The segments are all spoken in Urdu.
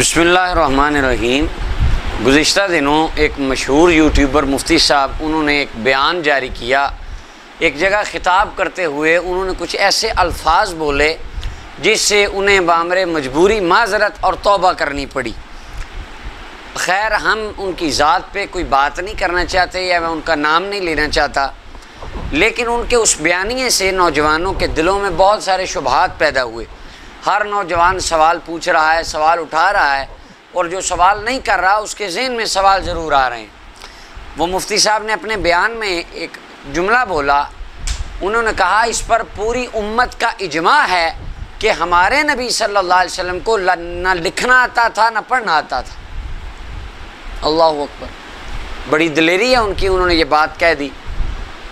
بسم اللہ الرحمن الرحیم۔ گزشتہ دنوں ایک مشہور یوٹیوبر مفتی صاحب انہوں نے ایک بیان جاری کیا۔ ایک جگہ خطاب کرتے ہوئے انہوں نے کچھ ایسے الفاظ بولے جس سے انہیں بامر مجبوری معذرت اور توبہ کرنی پڑی۔ خیر، ہم ان کی ذات پہ کوئی بات نہیں کرنا چاہتے یا میں ان کا نام نہیں لینا چاہتا، لیکن ان کے اس بیانیے سے نوجوانوں کے دلوں میں بہت سارے شبہات پیدا ہوئے۔ ہر نوجوان سوال پوچھ رہا ہے، سوال اٹھا رہا ہے، اور جو سوال نہیں کر رہا اس کے ذہن میں سوال ضرور آ رہے ہیں۔ وہ مفتی صاحب نے اپنے بیان میں ایک جملہ بولا، انہوں نے کہا اس پر پوری امت کا اجماع ہے کہ ہمارے نبی صلی اللہ علیہ وسلم کو نہ لکھنا آتا تھا نہ پڑھنا آتا تھا۔ اللہ اکبر، بڑی دلیری ہے ان کی، انہوں نے یہ بات کہہ دی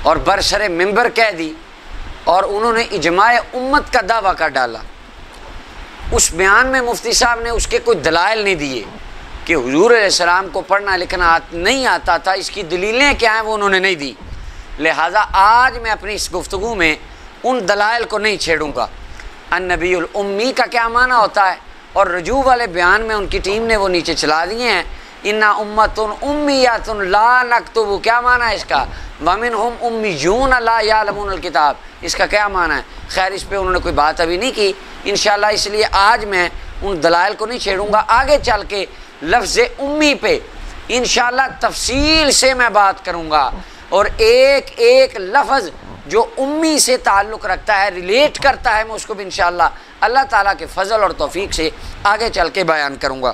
اور برسر منبر کہہ دی، اور انہوں نے اجماع امت کا دعویٰ کر ڈالا۔ اس بیان میں مفتی صاحب نے اس کے کوئی دلائل نہیں دیے کہ حضور علیہ السلام کو پڑھنا لکھنا نہیں آتا تھا، اس کی دلیلیں کیا ہیں وہ انہوں نے نہیں دی۔ لہٰذا آج میں اپنی اس گفتگو میں ان دلائل کو نہیں چھیڑوں گا۔ النبی الامی کا کیا معنی ہوتا ہے، اور رجوع والے بیان میں ان کی ٹیم نے وہ نیچے چلا دیے ہیں، انا امت امیۃ لا نکتب، کیا معنی ہے اس کا؟ ومنہم امیون لا یعلمون الکتاب، اس کا کیا معنی ہے؟ خیر، اس پہ انہوں نے کوئی بات ابھی نہیں کی انشاءاللہ، اس لیے آج میں ان دلائل کو نہیں چھیڑوں گا۔ آگے چل کے لفظ امی پہ انشاءاللہ تفصیل سے میں بات کروں گا، اور ایک ایک لفظ جو امی سے تعلق رکھتا ہے، ریلیٹ کرتا ہے، میں اس کو بھی انشاءاللہ اللہ تعالیٰ کے فضل اور توفیق سے آگے چل کے بیان کروں گا۔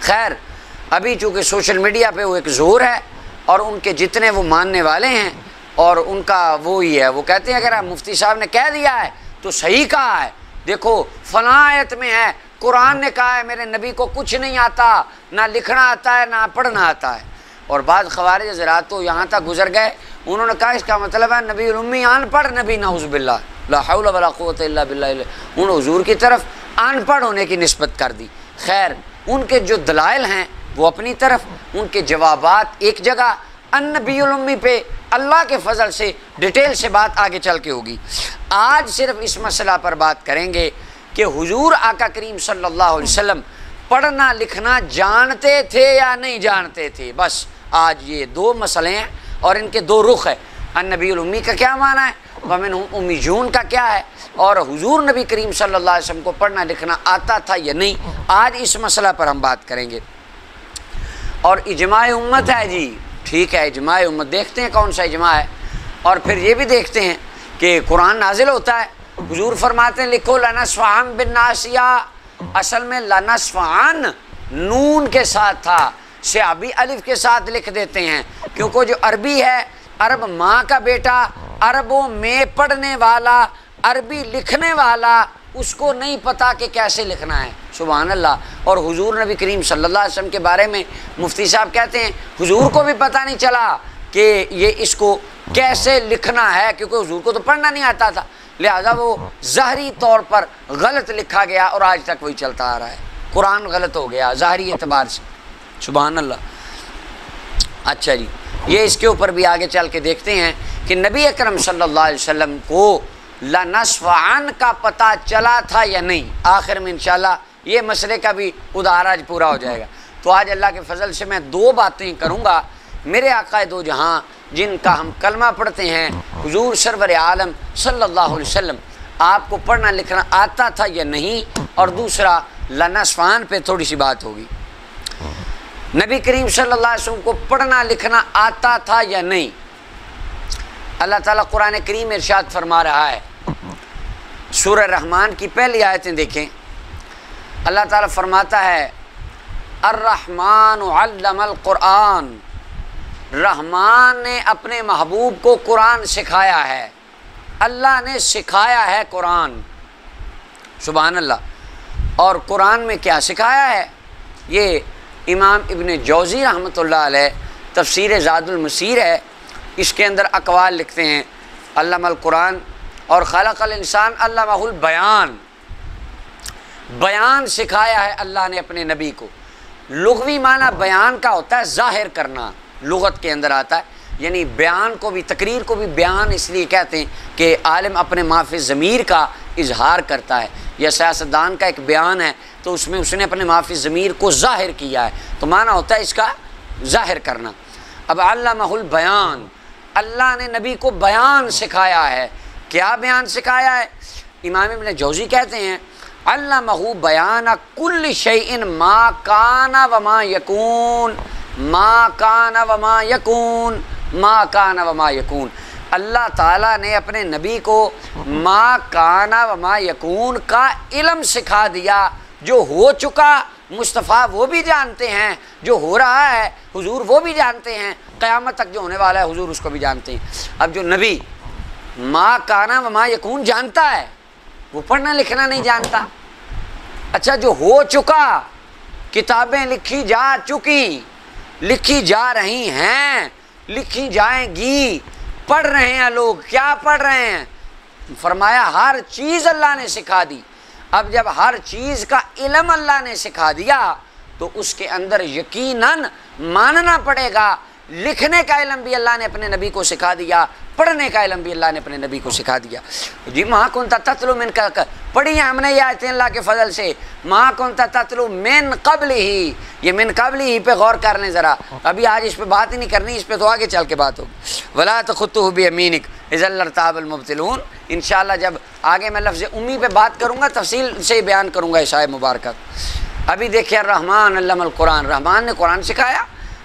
خیر، ابھی چونکہ سوشل میڈیا پہ وہ ایک زور ہے، اور ان کے جتنے وہ ماننے والے ہیں اور ان کا وہی ہے، وہ کہتے ہیں اگر مفتی صاحب نے کہہ دیا ہے تو صحیح کہا ہے، دیکھو فلاں آیت میں ہے، قرآن نے کہا ہے میرے نبی کو کچھ نہیں آتا، نہ لکھنا آتا ہے نہ پڑھنا آتا ہے۔ اور بعض خوارج حضرات تو یہاں تک گزر گئے، انہوں نے کہا اس کا مطلب ہے نبی الامی ان پڑھ نبی، نعوذ باللہ، لا حول ولا قوت الا باللہ، انہوں نے حضور کی طرف ان پڑھ ہونے کی نسبت کر دی۔ خیر، ان کے جو دلائل ہیں وہ اپنی طرف، ان کے جوابات ایک جگہ، النبی الامی پہ اللہ کے فضل سے ڈیٹیل سے بات آگے چل کے ہوگی۔ آج صرف اس مسئلہ پر بات کریں گے کہ حضور آقا کریم صلی اللہ علیہ وسلم پڑھنا لکھنا جانتے تھے یا نہیں جانتے تھے، بس آج یہ دو مسئلے ہیں اور ان کے دو رخ ہیں۔ النبی الامی کا کیا معنی ہے، ومنہم امیون کا کیا ہے، اور حضور نبی کریم صلی اللہ علیہ وسلم کو پڑھنا لکھنا آتا تھا یا نہیں، آج اس مسئلہ پر ہم بات کریں گے۔ اور اجماع امت ہے جی، ٹھیک ہے، اجماع امت دیکھتے ہیں کون سا اجماع ہے، اور پھر یہ بھی دیکھتے ہیں کہ قرآن نازل ہوتا ہے، حضور فرماتے ہیں لکھو لنصفعن بالناصیہ، اصل میں لنصفعن نون کے ساتھ تھا، صحابی الف کے ساتھ لکھ دیتے ہیں، کیونکہ جو عربی ہے، عرب ماں کا بیٹا، عربوں میں پڑھنے والا، عربی لکھنے والا، اس کو نہیں پتا کہ کیسے لکھنا ہے، سبحان اللہ۔ اور حضور نبی کریم صلی اللہ علیہ وسلم کے بارے میں مفتی صاحب کہتے ہیں حضور کو بھی پتہ نہیں چلا کہ یہ اس کو کیسے لکھنا ہے، کیونکہ حضور کو تو پڑھنا نہیں آتا تھا، لہذا وہ ظاہری طور پر غلط لکھا گیا، اور آج تک وہی چلتا آ رہا ہے، قرآن غلط ہو گیا ظاہری اعتبار سے، سبحان اللہ۔ اچھا جی، یہ اس کے اوپر بھی آگے چل کے دیکھتے ہیں کہ نبی اکرم صلی اللہ علیہ وسلم کو لنصفعن کا پتہ چلا تھا یا نہیں، آخر میں انشاءاللہ یہ مسئلے کا بھی ادھار آج پورا ہو جائے گا۔ تو آج اللہ کے فضل سے میں دو باتیں کروں گا، میرے آقا دو جہاں جن کا ہم کلمہ پڑھتے ہیں، حضور سرور عالم صلی اللہ علیہ وسلم، آپ کو پڑھنا لکھنا آتا تھا یا نہیں، اور دوسرا لنصفعن پہ تھوڑی سی بات ہوگی۔ نبی کریم صلی اللہ علیہ وسلم کو پڑھنا لکھنا آتا تھا یا نہیں، اللہ تعالیٰ قرآن کریم ارشاد فرما رہا ہے، سورہ رحمان کی پہلی آیتیں دیکھیں، اللہ تعالیٰ فرماتا ہے الرحمن علم القرآن، رحمان نے اپنے محبوب کو قرآن سکھایا ہے، اللہ نے سکھایا ہے قرآن، سبحان اللہ۔ اور قرآن میں کیا سکھایا ہے، یہ امام ابن جوزی رحمۃ اللہ علیہ تفسیر زاد المسیر ہے، اس کے اندر اقوال لکھتے ہیں، علم القرآن اور خلق الانسان علمہ البیان، بیان سکھایا ہے اللہ نے اپنے نبی کو۔ لغوی معنی بیان کا ہوتا ہے ظاہر کرنا، لغت کے اندر آتا ہے، یعنی بیان کو بھی، تقریر کو بھی بیان اس لیے کہتے ہیں کہ عالم اپنے ما فی ضمیر کا اظہار کرتا ہے، یا سیاستدان کا ایک بیان ہے تو اس میں اس نے اپنے معافی ضمیر کو ظاہر کیا ہے، تو معنی ہوتا ہے اس کا ظاہر کرنا۔ اب علمہ البیان، اللہ نے نبی کو بیان سکھایا ہے۔ کیا بیان سکھایا ہے؟ امام ابن جوزی کہتے ہیں علمہ بیان کل شیء ما کان وما یکون، ما کان وما یکون، ما کان وما یکون۔ اللہ تعالیٰ نے اپنے نبی کو ما کان وما یکون کا علم سکھا دیا، جو ہو چکا مصطفیٰ وہ بھی جانتے ہیں، جو ہو رہا ہے حضور وہ بھی جانتے ہیں، قیامت تک جو ہونے والا ہے حضور اس کو بھی جانتے ہیں۔ اب جو نبی ما کان وما یکون جانتا ہے وہ پڑھنا لکھنا نہیں جانتا۔ اچھا جو ہو چکا، کتابیں لکھی جا چکی، لکھی جا رہی ہیں، لکھی جائیں گی، پڑھ رہے ہیں لوگ، کیا پڑھ رہے ہیں؟ فرمایا ہر چیز اللہ نے سکھا دی۔ اب جب ہر چیز کا علم اللہ نے سکھا دیا تو اس کے اندر یقیناً ماننا پڑے گا، لکھنے کا علم بھی اللہ نے اپنے نبی کو سکھا دیا، پڑھنے کا علم بھی اللہ نے اپنے نبی کو سکھا دیا۔ جی ماں کنتا تتلو من کا پڑھی ہیں ہم نے یہ آیتیں اللہ کے فضل سے، ماں کنتا تتلو من قبل ہی، یہ من قبل ہی پہ غور کر لیں ذرا، ابھی آج اس پہ بات ہی نہیں کرنی، اس پہ تو آگے چل کے بات ہوگی۔ ولا تخطہ بیمینک اذا لارتاب المبطلون، انشاءاللہ جب آگے میں لفظ امی پہ بات کروں گا تفصیل سے بیان کروں گا اس آیت مبارکہ۔ ابھی دیکھیں الرحمن علم القرآن، رحمان نے قرآن سکھایا،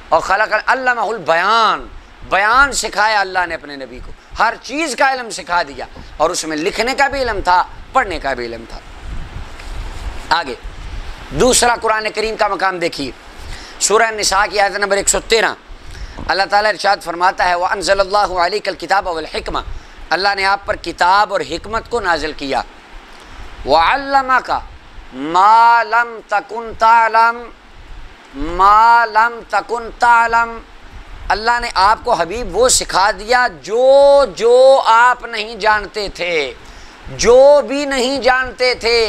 اور خلق علمہ البیان، بیان سکھایا اللہ نے اپنے نبی کو، ہر چیز کا علم سکھا دیا، اور اس میں لکھنے کا بھی علم تھا، پڑھنے کا بھی علم تھا۔ آگے دوسرا قرآن کریم کا مقام دیکھیے، سورہ نساء کی آیت نمبر 113، اللہ تعالیٰ ارشاد فرماتا ہے وَأَنزَلَ اللَّهُ عَلَيْكَ الْكِتَابَ وَالْحِكْمَةَ، اللہ نے آپ پر کتاب اور حکمت کو نازل کیا، وَعَلَّمَكَ مَا لَمْ تَكُنْ تَعْلَمْ ما لم تکن تعلم، اللہ نے آپ کو حبیب وہ سکھا دیا جو آپ نہیں جانتے تھے، جو بھی نہیں جانتے تھے۔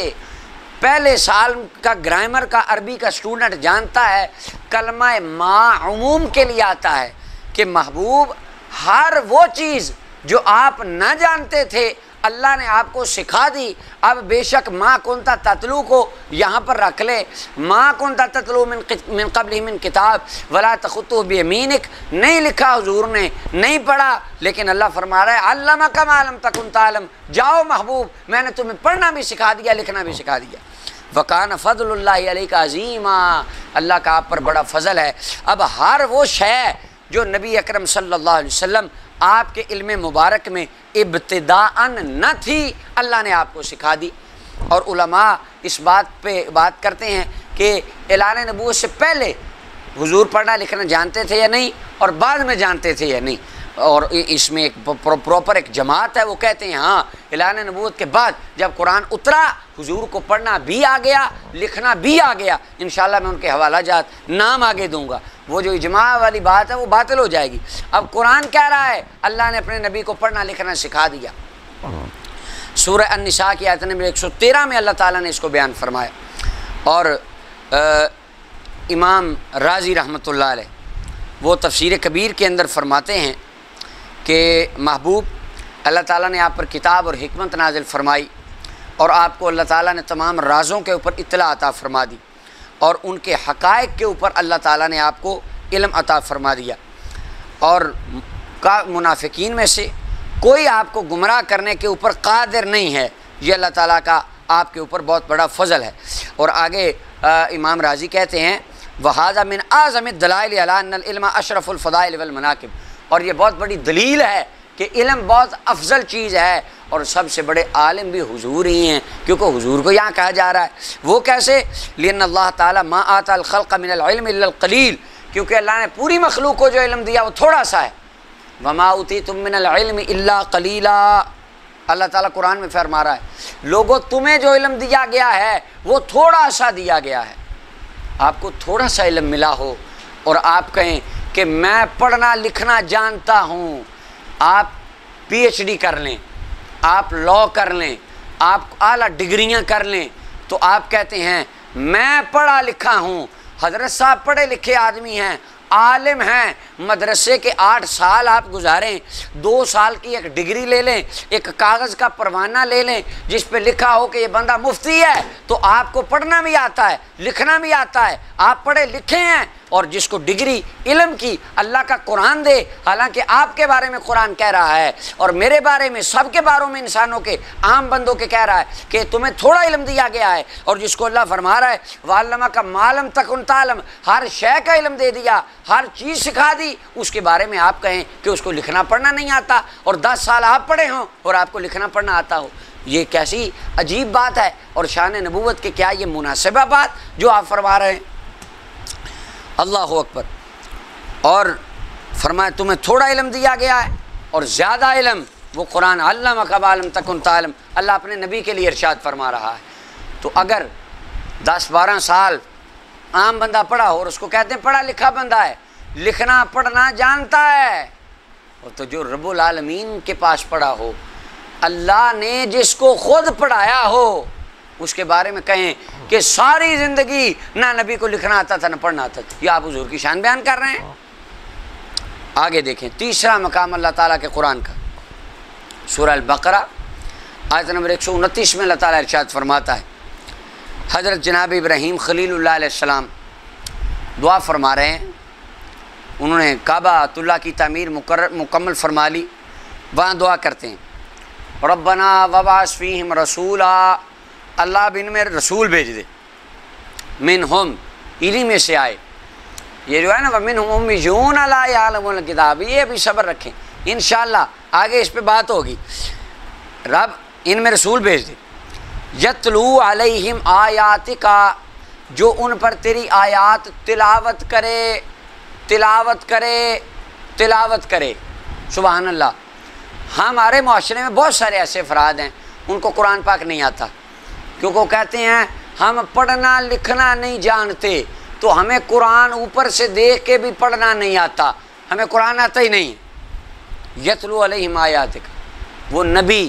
پہلے سال کا گرامر کا عربی کا اسٹوڈنٹ جانتا ہے کلمہ ما عموم کے لیے آتا ہے کہ محبوب ہر وہ چیز جو آپ نہ جانتے تھے اللہ نے آپ کو سکھا دی۔ اب بے شک ما کنتا تتلو کو یہاں پر رکھ لے، ما کنتا تتلو من قبل من کتاب ولا تخطہ بیمینک، نہیں لکھا حضور نے، نہیں پڑھا، لیکن اللہ فرما رہا ہے علمک ما لم تکن تعلم، جاؤ محبوب میں نے تمہیں پڑھنا بھی سکھا دیا، لکھنا بھی سکھا دیا۔ وَكَانَ فَضْلُ اللَّهِ عَلَيْكَ عَظِيمًا، اللہ کا آپ پر بڑا فضل ہے۔ اب ہر وہ شے جو نبی اکرم صلی اللہ علیہ وسلم آپ کے علم مبارک میں ابتداءً نہ تھی، اللہ نے آپ کو سکھا دی۔ اور علماء اس بات پہ بات کرتے ہیں کہ اعلان نبوت سے پہلے حضور پڑھنا لکھنا جانتے تھے یا نہیں، اور بعد میں جانتے تھے یا نہیں، اور اس میں ایک پراپر ایک جماعت ہے وہ کہتے ہیں ہاں اعلان نبوت کے بعد جب قرآن اترا حضور کو پڑھنا بھی آ گیا، لکھنا بھی آ گیا۔ انشاءاللہ میں ان کے حوالہ جات نام آگے دوں گا، وہ جو اجماع والی بات ہے وہ باطل ہو جائے گی۔ اب قرآن کہہ رہا ہے اللہ نے اپنے نبی کو پڑھنا لکھنا سکھا دیا۔ سورہ النساء کی آیت نمبر 113 میں اللہ تعالیٰ نے اس کو بیان فرمایا، اور امام رازی رحمۃ اللہ علیہ وہ تفسیر کبیر کے اندر فرماتے ہیں کہ محبوب اللہ تعالیٰ نے آپ پر کتاب اور حکمت نازل فرمائی، اور آپ کو اللہ تعالیٰ نے تمام رازوں کے اوپر اطلاع عطا فرما دی، اور ان کے حقائق کے اوپر اللہ تعالیٰ نے آپ کو علم عطا فرما دیا، اور منافقین میں سے کوئی آپ کو گمراہ کرنے کے اوپر قادر نہیں ہے۔ یہ اللہ تعالیٰ کا آپ کے اوپر بہت بڑا فضل ہے۔ اور آگے امام راضی کہتے ہیں وَهَذَا مِنْ أَعْظَمِ الدَّلَائِلِ عَلَىٰ أَنَّ الْعِلْمَ أَشْرَفُ الْفَضَائِلِ وَالْمَنَاقِبِ، اور یہ بہت بڑی دلیل ہے کہ علم بہت افضل چیز ہے، اور سب سے بڑے عالم بھی حضور ہی ہیں، کیونکہ حضور کو یہاں کہا جا رہا ہے۔ وہ کیسے؟ لِأَنَّ اللَّهَ تَعَالَى مَا آتَى الْخَلْقَ مِنَ الْعِلْمِ إِلَّا الْقَلِيلِ، کیونکہ اللہ نے پوری مخلوق کو جو علم دیا وہ تھوڑا سا ہے۔ وَمَا أُوتِيتُم مِّنَ الْعِلْمِ إِلَّا قَلِيلًا، اللہ تعالیٰ قرآن میں فرما رہا ہے لوگوں تمہیں جو علم دیا گیا ہے وہ تھوڑا سا دیا گیا ہے۔ آپ کو تھوڑا سا علم ملا ہو اور آپ کہیں کہ میں پڑھنا لکھنا جانتا ہوں، آپ پی ایچ ڈی کر لیں، آپ لاء کر لیں، آپ اعلیٰ ڈگریاں کر لیں، تو آپ کہتے ہیں میں پڑھا لکھا ہوں۔ حضرت صاحب پڑھے لکھے آدمی ہیں، عالم ہیں، مدرسے کے 8 سال آپ گزاریں، 2 سال کی ایک ڈگری لے لیں، ایک کاغذ کا پروانہ لے لیں جس پہ لکھا ہو کہ یہ بندہ مفتی ہے، تو آپ کو پڑھنا بھی آتا ہے، لکھنا بھی آتا ہے، آپ پڑھے لکھے ہیں، اور جس کو ڈگری علم کی اللہ کا قرآن دے، حالانکہ آپ کے بارے میں قرآن کہہ رہا ہے اور میرے بارے میں، سب کے باروں میں، انسانوں کے، عام بندوں کے کہہ رہا ہے کہ تمہیں تھوڑا علم دیا گیا ہے، اور جس کو اللہ فرما رہا ہے وَعَلَّمَكَ مَا لَمْ تَكُنْ تَعْلَمْ، ہر شے کا علم دے دیا، ہر چیز سکھا دی، اس کے بارے میں آپ کہیں کہ اس کو لکھنا پڑھنا نہیں آتا، اور 10 سال آپ پڑھے ہوں اور آپ کو لکھنا پڑھنا آتا ہو، یہ کیسی عجیب بات ہے، اور شان نبوت کے کیا یہ مناسبہ بات جو آپ فرما رہے ہیں؟ اللہ اکبر۔ اور فرمایا تمہیں تھوڑا علم دیا گیا ہے اور زیادہ علم وہ قرآن، علمک ما لم تکن تعلم، اللہ اپنے نبی کے لیے ارشاد فرما رہا ہے۔ تو اگر 10-12 سال عام بندہ پڑھا ہو، اور اس کو کہتے ہیں پڑھا لکھا بندہ ہے، لکھنا پڑھنا جانتا ہے، اور تو جو رب العالمین کے پاس پڑھا ہو، اللہ نے جس کو خود پڑھایا ہو، اس کے بارے میں کہیں کہ ساری زندگی نہ نبی کو لکھنا آتا تھا نہ پڑھنا آتا تھا، یہ آپ حضور کی شان بیان کر رہے ہیں۔ آگے دیکھیں تیسرا مقام اللہ تعالیٰ کے قرآن کا، سورہ البقرہ آیت نمبر 129 میں اللہ تعالیٰ ارشاد فرماتا ہے، حضرت جناب ابراہیم خلیل اللہ علیہ السلام دعا فرما رہے ہیں، انہوں نے کعبۃ اللہ کی تعمیر مکمل فرما لی، وہاں دعا کرتے ہیں ربنا وبعث فیہم رسولا، اللہ اب ان میں رسول بھیج دے، منہم انہی میں سے آئے، یہ جو ہے نا ومنہم امیون لا یعلمون الکتاب، یہ بھی صبر رکھیں، انشاءاللہ آگے اس پہ بات ہوگی، رب ان میں رسول بھیج دے، یتلو علیہم آیاتکا، جو ان پر تیری آیات تلاوت کرے، تلاوت کرے، تلاوت کرے، سبحان اللہ۔ ہمارے معاشرے میں بہت سارے ایسے افراد ہیں ان کو قرآن پاک نہیں آتا، کیونکہ وہ کہتے ہیں ہم پڑھنا لکھنا نہیں جانتے، تو ہمیں قرآن اوپر سے دیکھ کے بھی پڑھنا نہیں آتا، ہمیں قرآن آتا ہی نہیں۔ یتلو علیہم آیاتکا، وہ نبی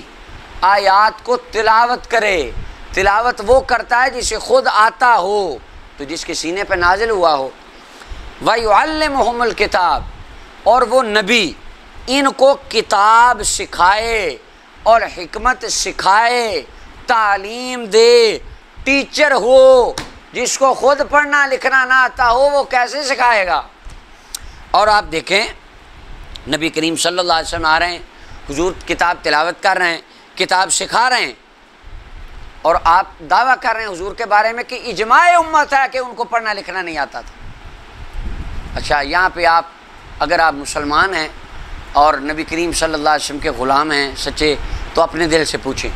آیات کو تلاوت کرے، تلاوت وہ کرتا ہے جسے خود آتا ہو، تو جس کے سینے پہ نازل ہوا ہو، وَيُعَلِّمُهُمُ الْكِتَابِ، اور وہ نبی ان کو کتاب سکھائے اور حکمت سکھائے، تعلیم دے، ٹیچر ہو، جس کو خود پڑھنا لکھنا نہ آتا ہو وہ کیسے سکھائے گا؟ اور آپ دیکھیں نبی کریم صلی اللہ علیہ وسلم آ رہے ہیں، حضور کتاب تلاوت کر رہے ہیں، کتاب سکھا رہے ہیں، اور آپ دعویٰ کر رہے ہیں حضور کے بارے میں کہ اجماع امت ہے کہ ان کو پڑھنا لکھنا نہیں آتا تھا۔ اچھا یہاں پہ آپ اگر آپ مسلمان ہیں اور نبی کریم صلی اللہ علیہ وسلم کے غلام ہیں سچے، تو اپنے دل سے پوچھیں،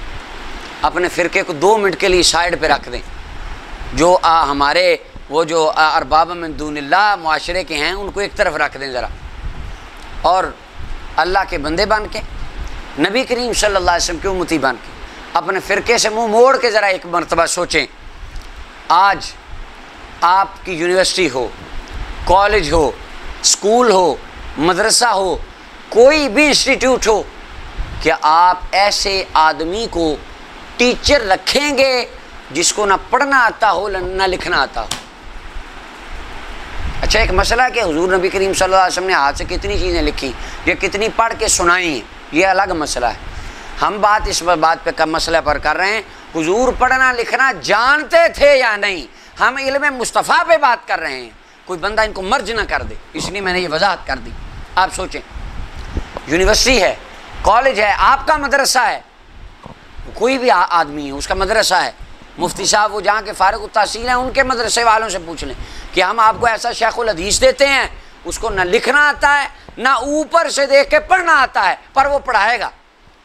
اپنے فرقے کو 2 منٹ کے لیے سائڈ پہ رکھ دیں، جو ہمارے وہ جو ارباب من دون اللہ معاشرے کے ہیں ان کو ایک طرف رکھ دیں ذرا، اور اللہ کے بندے بن کے، نبی کریم صلی اللہ علیہ وسلم کی امتی بن کے اپنے فرقے سے منہ موڑ کے ذرا ایک مرتبہ سوچیں، آج آپ کی یونیورسٹی ہو، کالج ہو، اسکول ہو، مدرسہ ہو، کوئی بھی انسٹیٹیوٹ ہو، کیا آپ ایسے آدمی کو ٹیچر رکھیں گے جس کو نہ پڑھنا آتا ہو نہ لکھنا آتا ہو؟ اچھا ایک مسئلہ ہے کہ حضور نبی کریم صلی اللہ علیہ وسلم نے ہاتھ سے کتنی چیزیں لکھی یا کتنی پڑھ کے سنائی ہیں، یہ الگ مسئلہ ہے، ہم بات اس بات پہ کم مسئلہ پر کر رہے ہیں حضور پڑھنا لکھنا جانتے تھے یا نہیں، ہم علم مصطفیٰ پہ بات کر رہے ہیں، کوئی بندہ ان کو مرج نہ کر دے، اس لیے میں نے یہ وضاحت کر دی۔ آپ سوچیں یونیورسٹی ہے، کالج ہے، آپ کا مدرسہ ہے، کوئی بھی آدمی ہے اس کا مدرسہ ہے، مفتی صاحب وہ جہاں کے فارغ التحصیل ہیں ان کے مدرسے والوں سے پوچھ لیں کہ ہم آپ کو ایسا شیخ الحدیث دیتے ہیں اس کو نہ لکھنا آتا ہے نہ اوپر سے دیکھ کے پڑھنا آتا ہے، پر وہ پڑھائے گا،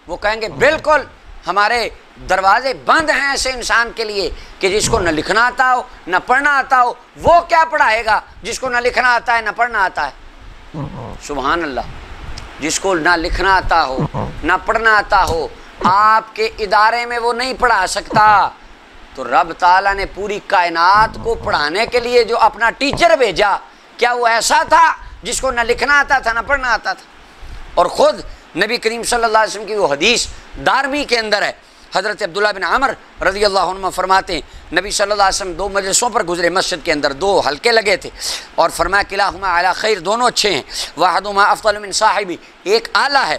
وہ کہیں گے بالکل ہمارے دروازے بند ہیں ایسے انسان کے لیے کہ جس کو نہ لکھنا آتا ہو نہ پڑھنا آتا ہو، وہ کیا پڑھائے گا جس کو نہ لکھنا آتا ہے نہ پڑھنا آتا ہے؟ سبحان اللہ، جس کو نہ لکھنا آتا ہو نہ پڑھنا آتا ہو آپ کے ادارے میں وہ نہیں پڑھا سکتا، تو رب تعالیٰ نے پوری کائنات کو پڑھانے کے لیے جو اپنا ٹیچر بھیجا، کیا وہ ایسا تھا جس کو نہ لکھنا آتا تھا نہ پڑھنا آتا تھا؟ اور خود نبی کریم صلی اللہ علیہ وسلم کی وہ حدیث دارمی کے اندر ہے، حضرت عبداللہ بن عمر رضی اللہ عنہ فرماتے ہیں نبی صلی اللہ علیہ وسلم 2 مجلسوں پر گزرے، مسجد کے اندر 2 حلقے لگے تھے، اور فرمایا کلاہما علی خیر، دونوں اچھے ہیں، واحدہما افضل من صاحبی، ایک اعلیٰ ہے،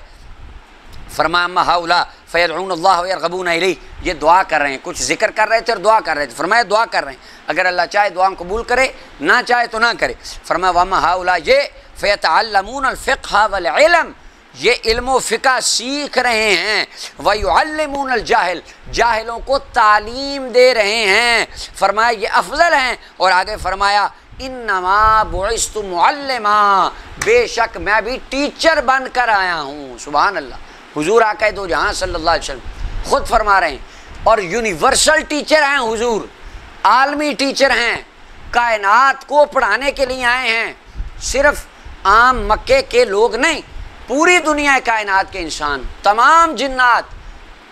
فرمایا اما ہؤلاء فیدعون اللہ ویرغبون الیہ، یہ دعا کر رہے ہیں، کچھ ذکر کر رہے تھے اور دعا کر رہے تھے، فرمایا دعا کر رہے ہیں، اگر اللہ چاہے دعا قبول کرے، نہ چاہے تو نہ کرے، فرمایا واما ہؤلاء یہ فیتعلمون الفقہ والعلم، یہ علم و فقہ سیکھ رہے ہیں، وَيُعَلِّمُونَ الْجَاهِلِ، جاہلوں کو تعلیم دے رہے ہیں، فرمایا یہ افضل ہیں، اور آگے فرمایا اِنَّمَا بُعِثْتُ مُعَلِّمًا، بے شک میں بھی ٹیچر بن کر آیا ہوں، سبحان اللہ۔ حضور آقا دو جہاں صلی اللہ علیہ وسلم خود فرما رہے ہیں، اور یونیورسل ٹیچر ہیں حضور، عالمی ٹیچر ہیں، کائنات کو پڑھانے کے لیے آئے ہیں، صرف عام مکے کے لوگ نہیں، پوری دنیا کائنات کے انسان، تمام جنات،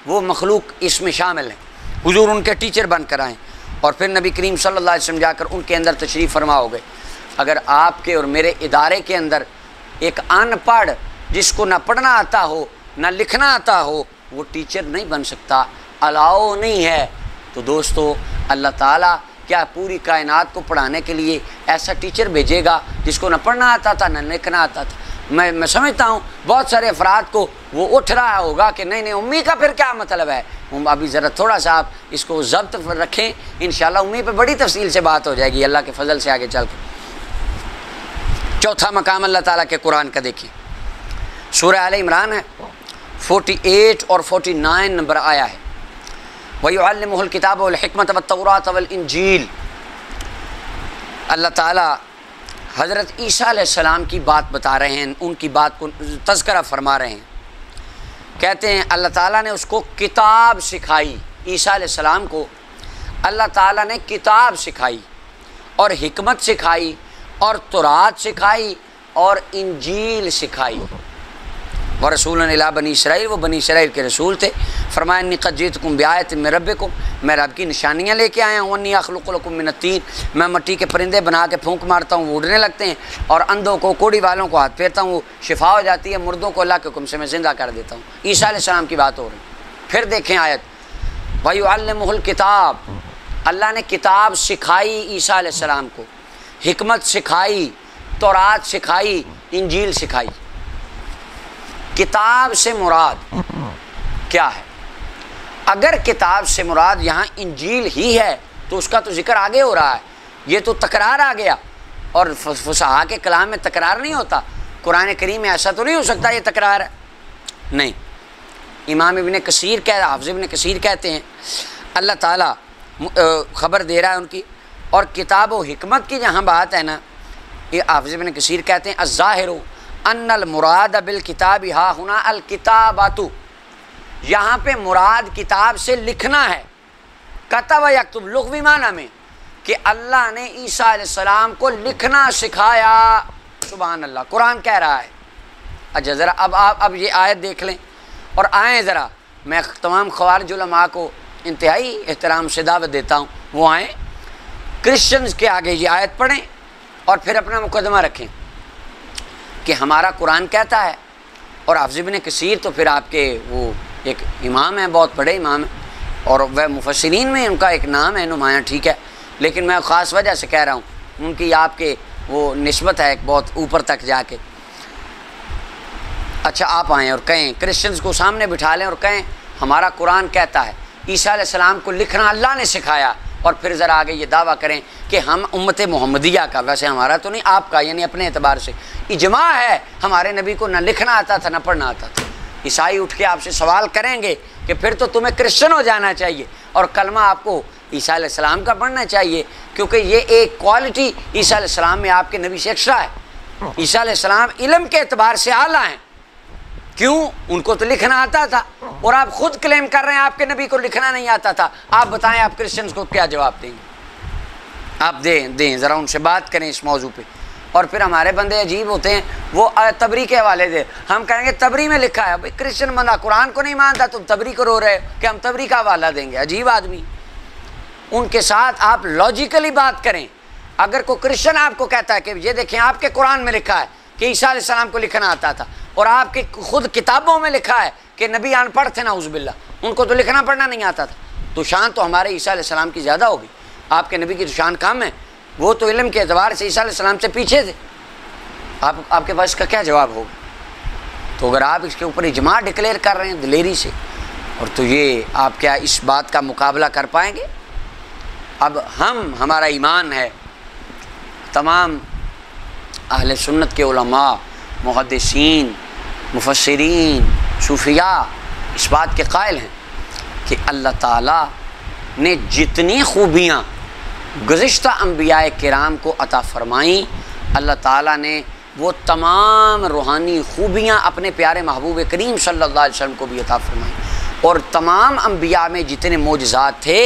وہ مخلوق اس میں شامل ہیں، حضور ان کے ٹیچر بن کر آئیں، اور پھر نبی کریم صلی اللہ علیہ وسلم جا کر ان کے اندر تشریف فرما ہو گئے۔ اگر آپ کے اور میرے ادارے کے اندر ایک ان پڑھ جس کو نہ پڑھنا آتا ہو نہ لکھنا آتا ہو، وہ ٹیچر نہیں بن سکتا، الاؤ نہیں ہے، تو دوستو اللہ تعالیٰ کیا پوری کائنات کو پڑھانے کے لیے ایسا ٹیچر بھیجے گا جس کو نہ پڑھنا آتا تھا نہ لکھنا آتا تھا؟ میں سمجھتا ہوں بہت سارے افراد کو وہ اٹھ رہا ہوگا کہ نہیں امی کا پھر کیا مطلب ہے، ابھی ذرا تھوڑا سا آپ اس کو ضبط رکھیں، انشاءاللہ امی پہ بڑی تفصیل سے بات ہو جائے گی اللہ کے فضل سے آگے چل کے۔ چوتھا مقام اللہ تعالیٰ کے قرآن کا دیکھیں، سورہ آل عمران ہے، 48 اور 49 نمبر آیا ہے، وَيُعَلِّمُهُ الْكِتَابَ وَالْحِكْمَةَ وَالتَّوْرَاةَ وَالْإِنْجِيلَ، اللہ تعالیٰ حضرت عیسیٰ علیہ السلام کی بات بتا رہے ہیں، ان کی بات کو تذکرہ فرما رہے ہیں، کہتے ہیں اللہ تعالیٰ نے اس کو کتاب سکھائی، عیسیٰ علیہ السلام کو اللہ تعالیٰ نے کتاب سکھائی اور حکمت سکھائی اور تورات سکھائی اور انجیل سکھائی، وَرَسُولًا إِلَىٰ بَنِي اسرائیل، وہ بنی اسرائیل کے رسول تھے، فرمایا اِنِّی قَدْ جِئْتُکُم بِآیَةٍ مِّن رَبِّکُم، میں رب کی نشانیاں لے کے آیا ہوں، وَإِنِّی أَخْلُقُ لَكُم مِّنَ الطِّينِ، میں مٹی کے پرندے بنا کے پھونک مارتا ہوں وہ اڑنے لگتے ہیں، اور اندھوں کو کوڑی والوں کو ہاتھ پھیرتا ہوں وہ شفا ہو جاتی ہے، مردوں کو اللہ کے حکم سے میں زندہ کر دیتا ہوں، عیسیٰ علیہ السلام کی بات ہو رہی ہے۔ پھر دیکھیں آیت، وَيُعَلِّمُهُ الْكِتَابَ، اللہ نے کتاب سکھائی عیسیٰ علیہ السلام کو، حکمت سکھائی، تورات سکھائی، انجیل سکھائی۔ کتاب سے مراد کیا ہے؟ اگر کتاب سے مراد یہاں انجیل ہی ہے تو اس کا تو ذکر آگے ہو رہا ہے، یہ تو تکرار آ گیا، اور فصحاء کے کلام میں تکرار نہیں ہوتا، قرآن کریم میں ایسا تو نہیں ہو سکتا یہ تکرار ہے، نہیں۔ امام ابن کثیر حافظ ابن کثیر کہتے ہیں اللہ تعالیٰ خبر دے رہا ہے ان کی، اور کتاب و حکمت کی جہاں بات ہے نا، یہ حافظ ابن کثیر کہتے ہیں الظاہر ان المراد بالکتاب ہا ہنا الکتابۃ، یہاں پہ مراد کتاب سے لکھنا ہے، کتب یکتب لغوی معنی میں، کہ اللہ نے عیسیٰ علیہ السلام کو لکھنا سکھایا، سبحان اللہ، قرآن کہہ رہا ہے۔ اچھا ذرا اب یہ آیت دیکھ لیں، اور آئیں ذرا، میں تمام خوارج علماء کو انتہائی احترام سے دعوت دیتا ہوں، وہ آئیں کرسچنز کے آگے یہ آیت پڑھیں اور پھر اپنا مقدمہ رکھیں کہ ہمارا قرآن کہتا ہے، اور حافظ ابن کثیر تو پھر آپ کے وہ ایک امام ہیں، بہت بڑے امام ہیں، اور وہ مفسرین میں ان کا ایک نام ہے نمایاں، ٹھیک ہے، لیکن میں خاص وجہ سے کہہ رہا ہوں، ان کی آپ کے وہ نسبت ہے بہت اوپر تک جا کے۔ اچھا آپ آئیں اور کہیں، کرسچنز کو سامنے بٹھا لیں اور کہیں ہمارا قرآن کہتا ہے عیسیٰ علیہ السلام کو لکھنا اللہ نے سکھایا، اور پھر ذرا آگے یہ دعویٰ کریں کہ ہم امت محمدیہ کا، ویسے ہمارا تو نہیں، آپ کا، یعنی اپنے اعتبار سے اجماع ہے ہمارے نبی کو نہ لکھنا آتا تھا نہ پڑھنا آتا تھا۔ عیسائی اٹھ کے آپ سے سوال کریں گے کہ پھر تو تمہیں کرسچن ہو جانا چاہیے اور کلمہ آپ کو عیسیٰ علیہ السلام کا پڑھنا چاہیے، کیونکہ یہ ایک کوالٹی عیسیٰ علیہ السلام میں آپ کے نبی سے ایکسٹرا ہے۔ عیسیٰ علیہ السلام علم کے اعتبار سے اعلیٰ ہیں، کیوں؟ ان کو تو لکھنا آتا تھا، اور آپ خود کلیم کر رہے ہیں آپ کے نبی کو لکھنا نہیں آتا تھا۔ آپ بتائیں آپ کرسچنز کو کیا جواب دیں گے؟ آپ دیں ذرا ان سے بات کریں اس موضوع پہ۔ اور پھر ہمارے بندے عجیب ہوتے ہیں، وہ تبری کے حوالے دے، ہم کہیں گے تبری میں لکھا ہے، بھائی کرسچن بندہ قرآن کو نہیں مانتا، تم تبری کو رو رہے ہو کہ ہم تبری کا حوالہ دیں گے، عجیب آدمی۔ ان کے ساتھ آپ لاجیکلی بات کریں۔ اگر کوئی کرسچن آپ کو کہتا ہے کہ یہ دیکھیں آپ کے قرآن میں لکھا ہے کہ عیسیٰ علیہ السلام کو لکھنا آتا تھا، اور آپ کی خود کتابوں میں لکھا ہے کہ نبی ان پڑھ تھے نعوذ باللہ، ان کو تو لکھنا پڑھنا نہیں آتا تھا، تو شان تو ہمارے عیسیٰ علیہ السلام کی زیادہ ہوگی، آپ کے نبی کی تو شان کم ہے، وہ تو علم کے اعتبار سے عیسیٰ علیہ السلام سے پیچھے تھے، آپ کے پاس اس کا کیا جواب ہوگا؟ تو اگر آپ اس کے اوپر اجماع ڈکلیئر کر رہے ہیں دلیری سے، اور تو یہ آپ کیا اس بات کا مقابلہ کر پائیں گے؟ اب ہمارا ایمان ہے، تمام اہل سنت کے علماء، محدثین، مفسرین، صوفیاء اس بات کے قائل ہیں کہ اللہ تعالیٰ نے جتنی خوبیاں گزشتہ انبیاء کرام کو عطا فرمائیں، اللہ تعالیٰ نے وہ تمام روحانی خوبیاں اپنے پیارے محبوب کریم صلی اللہ علیہ وسلم کو بھی عطا فرمائیں، اور تمام انبیاء میں جتنے معجزات تھے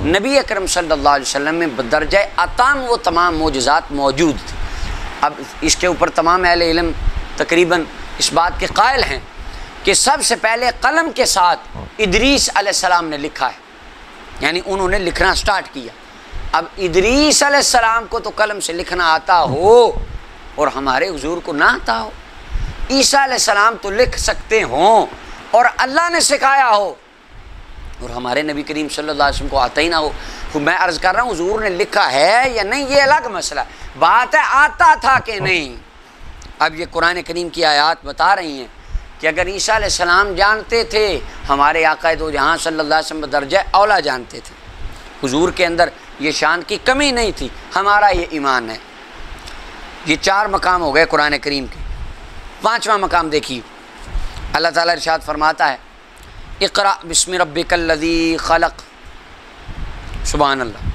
نبی اکرم صلی اللہ علیہ وسلم میں بدرجہ عطام وہ تمام معجزات موجود تھے۔ اب اس کے اوپر تمام اہل علم تقریباً اس بات کے قائل ہیں کہ سب سے پہلے قلم کے ساتھ ادریس علیہ السلام نے لکھا ہے، یعنی انہوں نے لکھنا سٹارٹ کیا۔ اب ادریس علیہ السلام کو تو قلم سے لکھنا آتا ہو اور ہمارے حضور کو نہ آتا ہو، عیسیٰ علیہ السلام تو لکھ سکتے ہوں اور اللہ نے سکھایا ہو، اور ہمارے نبی کریم صلی اللہ علیہ وسلم کو آتا ہی نہ ہو۔ میں عرض کر رہا ہوں حضور نے لکھا ہے یا نہیں یہ الگ مسئلہ ہے، بات ہے آتا تھا کہ نہیں۔ اب یہ قرآن کریم کی آیات بتا رہی ہیں کہ اگر عیسیٰ علیہ السلام جانتے تھے، ہمارے آقا دو جہاں صلی اللہ علیہ وسلم درجہ اولا جانتے تھے، حضور کے اندر یہ شان کی کمی نہیں تھی، ہمارا یہ ایمان ہے۔ یہ 4 مقام ہو گئے قرآن کریم کے۔ 5واں مقام دیکھیے، اللہ تعالیٰ ارشاد فرماتا ہے اقرأ بسم ربک الذی خلق، سبحان اللہ،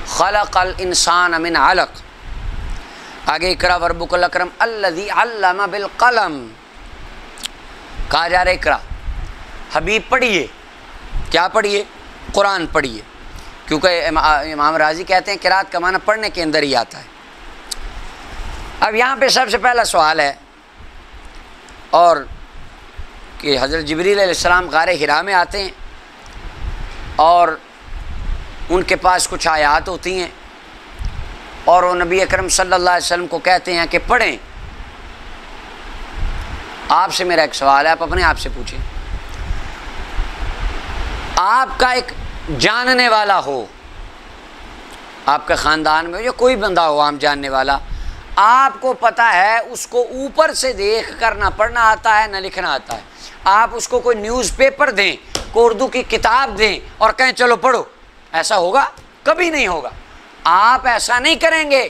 خلق الانسان من علق، آگے اقرأ وربک الاکرم الذی علم بالقلم، کہا جا رہا ہے اقرأ، حبیب پڑھیے، کیا پڑھیے؟ قرآن پڑھیے، کیونکہ امام راضی کہتے ہیں قرات کا معنی پڑھنے کے اندر ہی آتا ہے۔ اب یہاں پہ سب سے پہلا سوال ہے اور کہ حضرت جبریل علیہ السلام غار حرا میں آتے ہیں اور ان کے پاس کچھ آیات ہوتی ہیں اور وہ نبی اکرم صلی اللہ علیہ وسلم کو کہتے ہیں کہ پڑھیں۔ آپ سے میرا ایک سوال ہے، آپ اپنے آپ سے پوچھیں، آپ کا ایک جاننے والا ہو، آپ کے خاندان میں جو کوئی بندہ ہو عام جاننے والا، آپ کو پتہ ہے اس کو اوپر سے دیکھ کر نہ پڑھنا آتا ہے نہ لکھنا آتا ہے، آپ اس کو کوئی نیوز پیپر دیں، کوئی اردو کی کتاب دیں اور کہیں چلو پڑھو، ایسا ہوگا؟ کبھی نہیں ہوگا۔ آپ ایسا نہیں کریں گے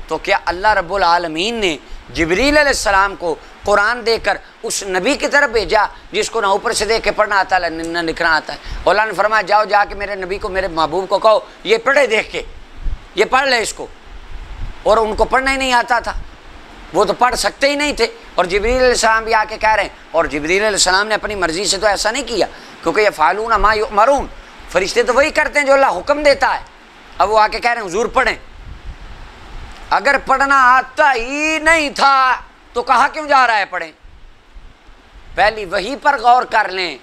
تو کیا اللہ رب العالمین نے جبریل علیہ السلام کو قرآن دے کر اس نبی کی طرف بھیجا جس کو نہ اوپر سے دیکھ کے پڑھنا آتا ہے نہ لکھنا آتا ہے؟ اللہ نے فرمایا جاؤ جا کے میرے نبی کو، میرے محبوب کو کہو یہ پڑھے دیکھ کے، یہ پڑھ لے اس کو، اور ان کو پڑھنا ہی نہیں آتا تھا، وہ تو پڑھ سکتے ہی نہیں تھے، اور جبریل علیہ السلام بھی آ کے کہہ رہے ہیں، اور جبریل علیہ السلام نے اپنی مرضی سے تو ایسا نہیں کیا، کیونکہ یفعلون ما یؤمرون، فرشتے تو وہی کرتے ہیں جو اللہ حکم دیتا ہے۔ اب وہ آ کے کہہ رہے ہیں حضور پڑھیں، اگر پڑھنا آتا ہی نہیں تھا تو کہاں کیوں جا رہا ہے پڑھیں؟ پہلی وحی پر غور کر لیں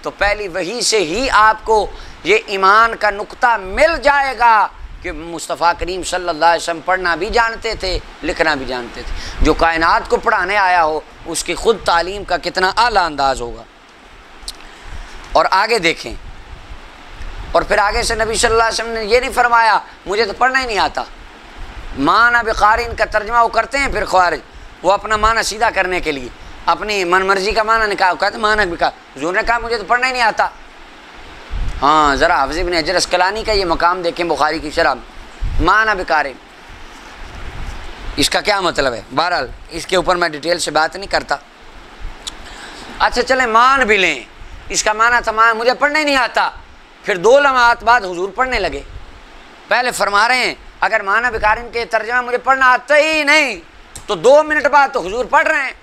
تو پہلی وحی سے ہی آپ کو یہ ایمان کا نقطہ مل جائے گا کہ مصطفیٰ کریم صلی اللہ علیہ وسلم پڑھنا بھی جانتے تھے، لکھنا بھی جانتے تھے۔ جو کائنات کو پڑھانے آیا ہو اس کی خود تعلیم کا کتنا اعلیٰ انداز ہوگا۔ اور آگے دیکھیں، اور پھر آگے سے نبی صلی اللہ علیہ وسلم نے یہ نہیں فرمایا مجھے تو پڑھنا ہی نہیں آتا۔ معنی بقارئ کا ترجمہ وہ کرتے ہیں پھر خوارج، وہ اپنا معنی سیدھا کرنے کے لیے اپنی من مرضی کا معنی نکاح کہتے معنی بھی کہا، حضور نے کہا مجھے تو پڑھنا ہی نہیں آتا۔ ہاں ذرا حافظ ابن حجر اسقلانی کا یہ مقام دیکھیں بخاری کی شرح، معنی بقارئ اس کا کیا مطلب ہے؟ بہرحال اس کے اوپر میں ڈیٹیل سے بات نہیں کرتا۔ اچھا چلیں مان بھی لیں، اس کا معنی تھا مجھے پڑھنا ہی نہیں آتا، پھر 2 لمحات بعد حضور پڑھنے لگے۔ پہلے فرما رہے ہیں اگر معنی بقارئ کے ترجمہ مجھے پڑھنا آتا ہی نہیں تو 2 منٹ بعد تو حضور پڑھ رہے ہیں،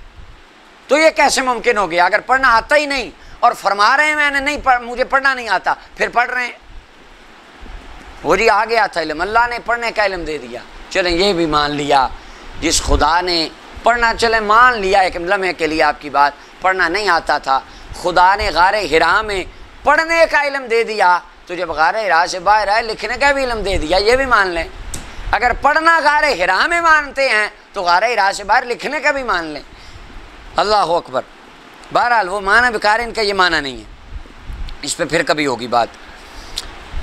تو یہ کیسے ممکن ہو گیا؟ اگر پڑھنا آتا ہی نہیں اور فرما رہے ہیں میں نے نہیں مجھے پڑھنا نہیں آتا پھر پڑھ رہے ہیں۔ وہ جی آ گیا تھا علم، اللہ نے پڑھنے کا علم دے دیا، چلیں یہ بھی مان لیا، جس خدا نے پڑھنا چلیں مان لیا ایک لمحے کے لیے آپ کی بات، پڑھنا نہیں آتا تھا، خدا نے غار حرا میں پڑھنے کا علم دے دیا تو جب غار حرا سے باہر آئے لکھنے کا بھی علم دے دیا، یہ بھی مان لیں۔ اگر پڑھنا غار حرا میں مانتے ہیں تو غار حرا سے باہر لکھنے کا بھی مان لیں۔ اللہ اکبر۔ بہرحال وہ معنی بیکار ہے، ان کا یہ معنی نہیں ہے، اس پہ پھر کبھی ہوگی بات۔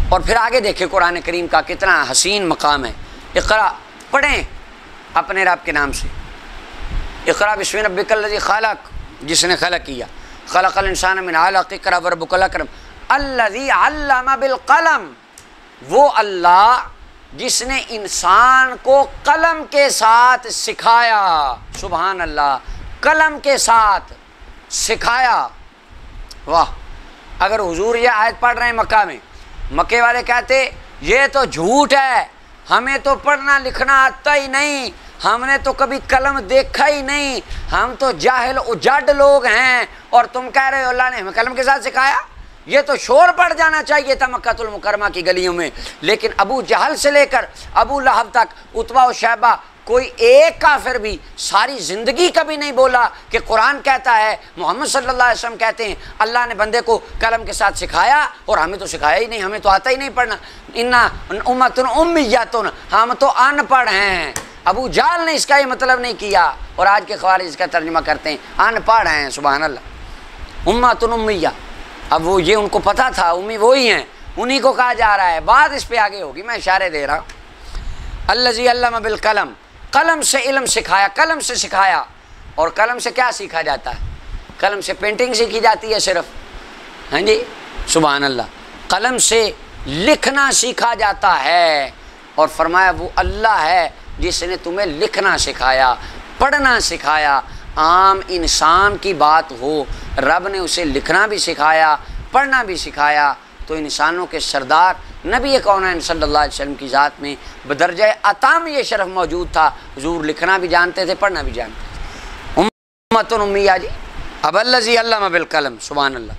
اور پھر آگے دیکھیں قرآن کریم کا کتنا حسین مقام ہے۔ اقرا پڑھیں اپنے رب کے نام سے، اقرا بسم ربک الذی خلق، جس نے خلق کیا، خلق الانسان من علق، اقرا وربک الاکرم الذی علم بالقلم، وہ اللہ جس نے انسان کو قلم کے ساتھ سکھایا۔ سبحان اللہ، قلم کے ساتھ سکھایا۔ واہ، اگر حضور یہ آیت پڑھ رہے ہیں مکہ میں، مکے والے کہتے یہ تو جھوٹ ہے، ہمیں تو پڑھنا لکھنا آتا ہی نہیں، ہم نے تو کبھی قلم دیکھا ہی نہیں، ہم تو جاہل اجڑ لوگ ہیں، اور تم کہہ رہے ہو اللہ نے ہمیں قلم کے ساتھ سکھایا۔ یہ تو شور پڑ جانا چاہیے تھا مکہ المکرمہ کی گلیوں میں۔ لیکن ابو جہل سے لے کر ابو لہب تک، عتبہ و شیبہ، کوئی ایک کافر بھی ساری زندگی کبھی نہیں بولا کہ قرآن کہتا ہے، محمد صلی اللہ علیہ وسلم کہتے ہیں اللہ نے بندے کو قلم کے ساتھ سکھایا، اور ہمیں تو سکھایا ہی نہیں، ہمیں تو آتا ہی نہیں پڑھنا۔ انا امۃ امیۃ، ہم تو ان پڑھ ہیں۔ ابو جہل نے اس کا یہ مطلب نہیں کیا، اور آج کے خوارج اس کا ترجمہ کرتے ہیں ان پڑھ ہیں۔ سبحان اللہ، امۃ امیہ، اب وہ یہ ان کو پتہ تھا امی وہی ہیں، انہی کو کہا جا رہا ہے، بات اس پہ آگے ہوگی، میں اشارے دے رہا ہوں۔ الذی علم بالقلم، قلم سے علم سکھایا، قلم سے سکھایا۔ اور قلم سے کیا سیکھا جاتا ہے؟ قلم سے پینٹنگ سیکھی جاتی ہے صرف، ہاں جی، سبحان اللہ۔ قلم سے لکھنا سیکھا جاتا ہے، اور فرمایا وہ اللہ ہے جس نے تمہیں لکھنا سکھایا، پڑھنا سکھایا۔ عام انسان کی بات ہو، رب نے اسے لکھنا بھی سکھایا، پڑھنا بھی سکھایا، تو انسانوں کے سردار نبی کونین صلی اللہ علیہ وسلم کی ذات میں بدرجہ عطا میں یہ شرف موجود تھا، حضور لکھنا بھی جانتے تھے، پڑھنا بھی جانتے تھے۔ امۃ امیہ جی، اب الذی علم بالقلم، سبحان اللہ،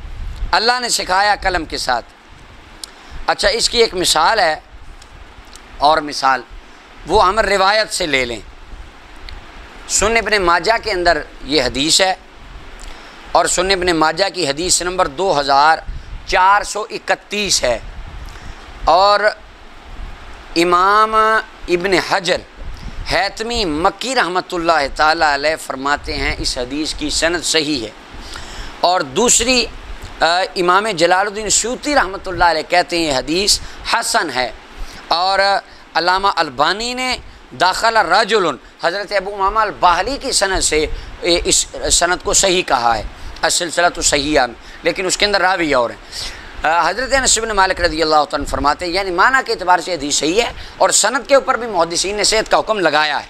اللہ نے سکھایا قلم کے ساتھ۔ اچھا، اس کی ایک مثال ہے، اور مثال وہ ہم روایت سے لے لیں۔ سنن ابن ماجہ کے اندر یہ حدیث ہے، اور سنن ابن ماجہ کی حدیث نمبر 2431 ہے، اور امام ابن حجر حیتمی مکی رحمۃ اللہ تعالیٰ علیہ فرماتے ہیں اس حدیث کی سند صحیح ہے۔ اور دوسری امام جلال الدین سیوطی رحمۃ اللہ علیہ کہتے ہیں یہ حدیث حسن ہے، اور علامہ البانی نے داخل رجل حضرت ابو امامہ الباہلی کی سند سے اس سند کو صحیح کہا ہے، السلسلہ تو صحیحہ میں، لیکن اس کے اندر راوی اور ہیں۔ حضرت انس بن مالک رضی اللہ عنہ فرماتے ہیں، یعنی معنی کے اعتبار سے حدیث صحیح ہے، اور سند کے اوپر بھی محدثین نے صحت کا حکم لگایا ہے۔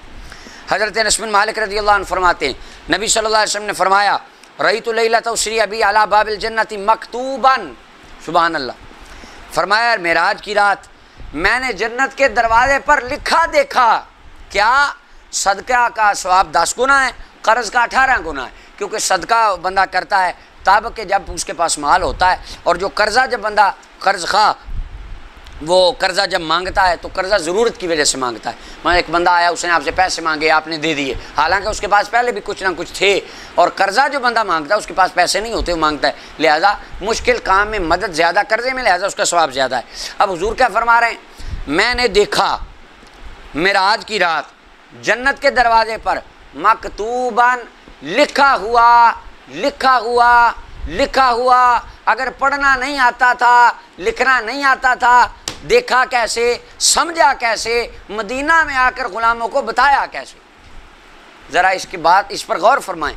حضرت انس بن مالک رضی اللہ عنہ فرماتے ہیں نبی صلی اللہ علیہ وسلم نے فرمایا رأیت لیلۃ اسری بی علی باب الجنۃ مکتوبا، سبحان اللہ، فرمایا معراج کی رات میں نے جنت کے دروازے پر لکھا دیکھا، کیا؟ صدقہ کا ثواب 10 گنا ہے، قرض کا 18 گنا ہے، کیونکہ صدقہ بندہ کرتا ہے تب کہ جب اس کے پاس مال ہوتا ہے، اور جو قرضہ جب بندہ قرض خواہ وہ قرضہ جب مانگتا ہے تو قرضہ ضرورت کی وجہ سے مانگتا ہے۔ میں ایک بندہ آیا، اس نے آپ سے پیسے مانگے، آپ نے دے دیے، حالانکہ اس کے پاس پہلے بھی کچھ نہ کچھ تھے، اور قرضہ جو بندہ مانگتا ہے اس کے پاس پیسے نہیں ہوتے، وہ مانگتا ہے، لہذا مشکل کام میں مدد زیادہ، قرضے میں لہذا اس کا ثواب زیادہ ہے۔ اب حضور کیا فرما رہے ہیں؟ میں نے دیکھا معراج کی رات جنت کے دروازے پر مکتوباً لکھا ہوا، لکھا ہوا، لکھا ہوا۔ اگر پڑھنا نہیں آتا تھا، لکھنا نہیں آتا تھا، دیکھا کیسے، سمجھا کیسے، مدینہ میں آ کر غلاموں کو بتایا کیسے؟ ذرا اس کی بات اس پر غور فرمائیں۔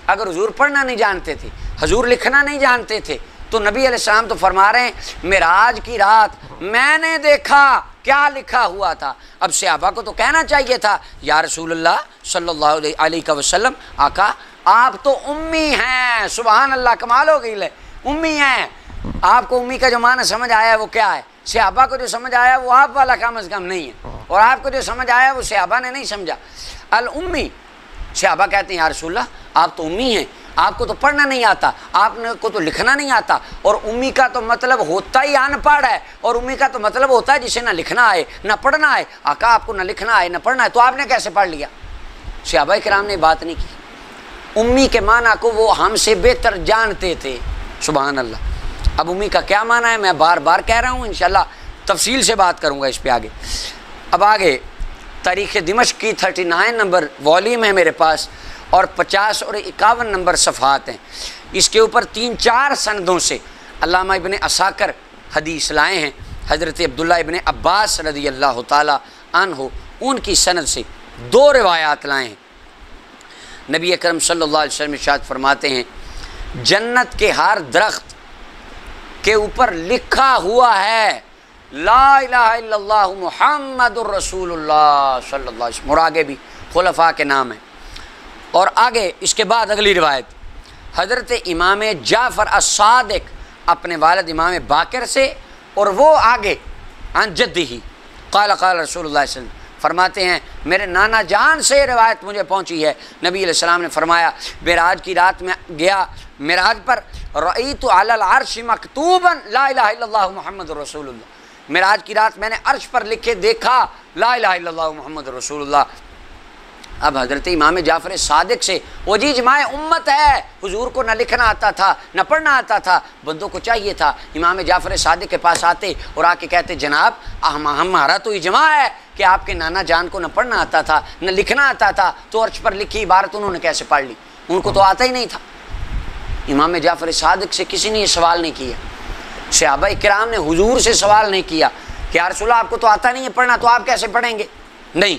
اگر حضور پڑھنا نہیں جانتے تھے، حضور لکھنا نہیں جانتے تھے، تو نبی علیہ السلام تو فرما رہے ہیں معراج کی رات میں نے دیکھا، کیا لکھا ہوا تھا؟ اب صحابہ کو تو کہنا چاہیے تھا یا رسول اللہ صلی اللہ علیہ وسلم، آقا آپ تو امی ہیں، سبحان اللہ، کمال ہو گئی، امی ہیں۔ آپ کو امی کا جو معنی سمجھ آیا ہے وہ کیا ہے؟ صحابہ کو جو سمجھ آیا وہ آپ والا کم از کم نہیں ہے، اور آپ کو جو سمجھ آیا وہ صحابہ نے نہیں سمجھا۔ الامی، صحابہ کہتے ہیں یا رسول اللہ آپ تو امی ہیں، آپ کو تو پڑھنا نہیں آتا، آپ کو تو لکھنا نہیں آتا، اور امی کا تو مطلب ہوتا ہی ان پڑھ ہے، اور امی کا تو مطلب ہوتا ہے جسے نہ لکھنا آئے نہ پڑھنا آئے۔ آقا آپ کو نہ لکھنا آئے نہ پڑھنا ہے، تو آپ نے کیسے پڑھ لیا؟ صحابہ کرام نے بات نہیں کی، امی کے معنی کو وہ ہم سے بہتر جانتے تھے، سبحان اللہ۔ اب امی کا کیا معنی ہے میں بار بار کہہ رہا ہوں، انشاءاللہ تفصیل سے بات کروں گا اس پہ آگے۔ اب آگے تاریخ دمشق کی 39 نمبر والیوم ہے میرے پاس، اور 50 اور 51 نمبر صفحات ہیں۔ اس کے اوپر 3-4 سندوں سے علامہ ابن عساکر حدیث لائے ہیں، حضرت عبداللہ ابن عباس رضی اللہ تعالی عنہ ان کی سند سے 2 روایات لائے ہیں۔ نبی اکرم صلی اللہ علیہ وسلم ارشاد فرماتے ہیں جنت کے ہر درخت کے اوپر لکھا ہوا ہے لا الہ الا اللہ محمد الرسول اللہ صلی اللہ علیہ وسلم، اور آگے بھی خلفاء کے نام ہیں۔ اور آگے اس کے بعد اگلی روایت حضرت امام جعفر الصادق اپنے والد امام باقر سے، اور وہ آگے عن جدہ قال قال رسول اللہ صلی اللہ علیہ وسلم فرماتے ہیں میرے نانا جان سے یہ روایت مجھے پہنچی ہے، نبی علیہ السلام نے فرمایا معراج کی رات میں گیا، معراج پر رأیت علی العرش مکتوبا لا الہ الا اللہ محمد رسول اللہ، معراج کی رات میں نے عرش پر لکھے دیکھا لا الہ الا اللہ محمد رسول اللہ۔ اب حضرت امام جعفر صادق سے وہ جی اجماع امت ہے، حضور کو نہ لکھنا آتا تھا نہ پڑھنا آتا تھا، بندوں کو چاہیے تھا امام جعفر صادق کے پاس آتے اور آ کے کہتے جناب ہمارا تو اجماع ہے کہ آپ کے نانا جان کو نہ پڑھنا آتا تھا نہ لکھنا آتا تھا، تو عرش پر لکھی عبارت انہوں نے کیسے پڑھ لی؟ ان کو تو آتا ہی نہیں تھا۔ امام جعفر صادق سے کسی نے یہ سوال نہیں کیا، صحابہ کرام نے حضور سے سوال نہیں کیا کہ یا رسول اللہ آپ کو تو آتا نہیں ہے پڑھنا، تو آپ کیسے پڑھیں گے؟ نہیں،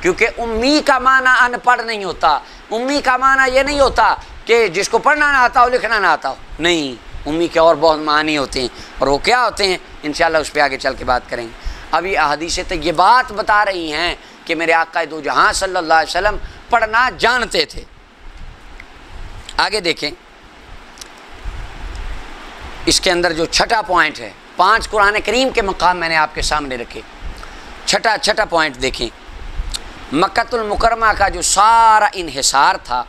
کیونکہ امی کا معنی ان پڑھ نہیں ہوتا، امی کا معنی یہ نہیں ہوتا کہ جس کو پڑھنا نہ آتا ہو لکھنا نہ آتا ہو، نہیں، امی کے اور بہت معنی ہوتے ہیں، اور وہ کیا ہوتے ہیں انشاءاللہ اس پہ آگے چل کے بات کریں گے۔ ابھی احادیث طیبات بتا رہی ہیں کہ میرے آقا دو جہاں صلی اللہ علیہ وسلم پڑھنا جانتے تھے۔ آگے دیکھیں اس کے اندر جو چھٹا پوائنٹ ہے، 5 قرآن کریم کے مقام میں نے آپ کے سامنے رکھے، چھٹا پوائنٹ دیکھیں۔ مکہ المکرمہ کا جو سارا انحصار تھا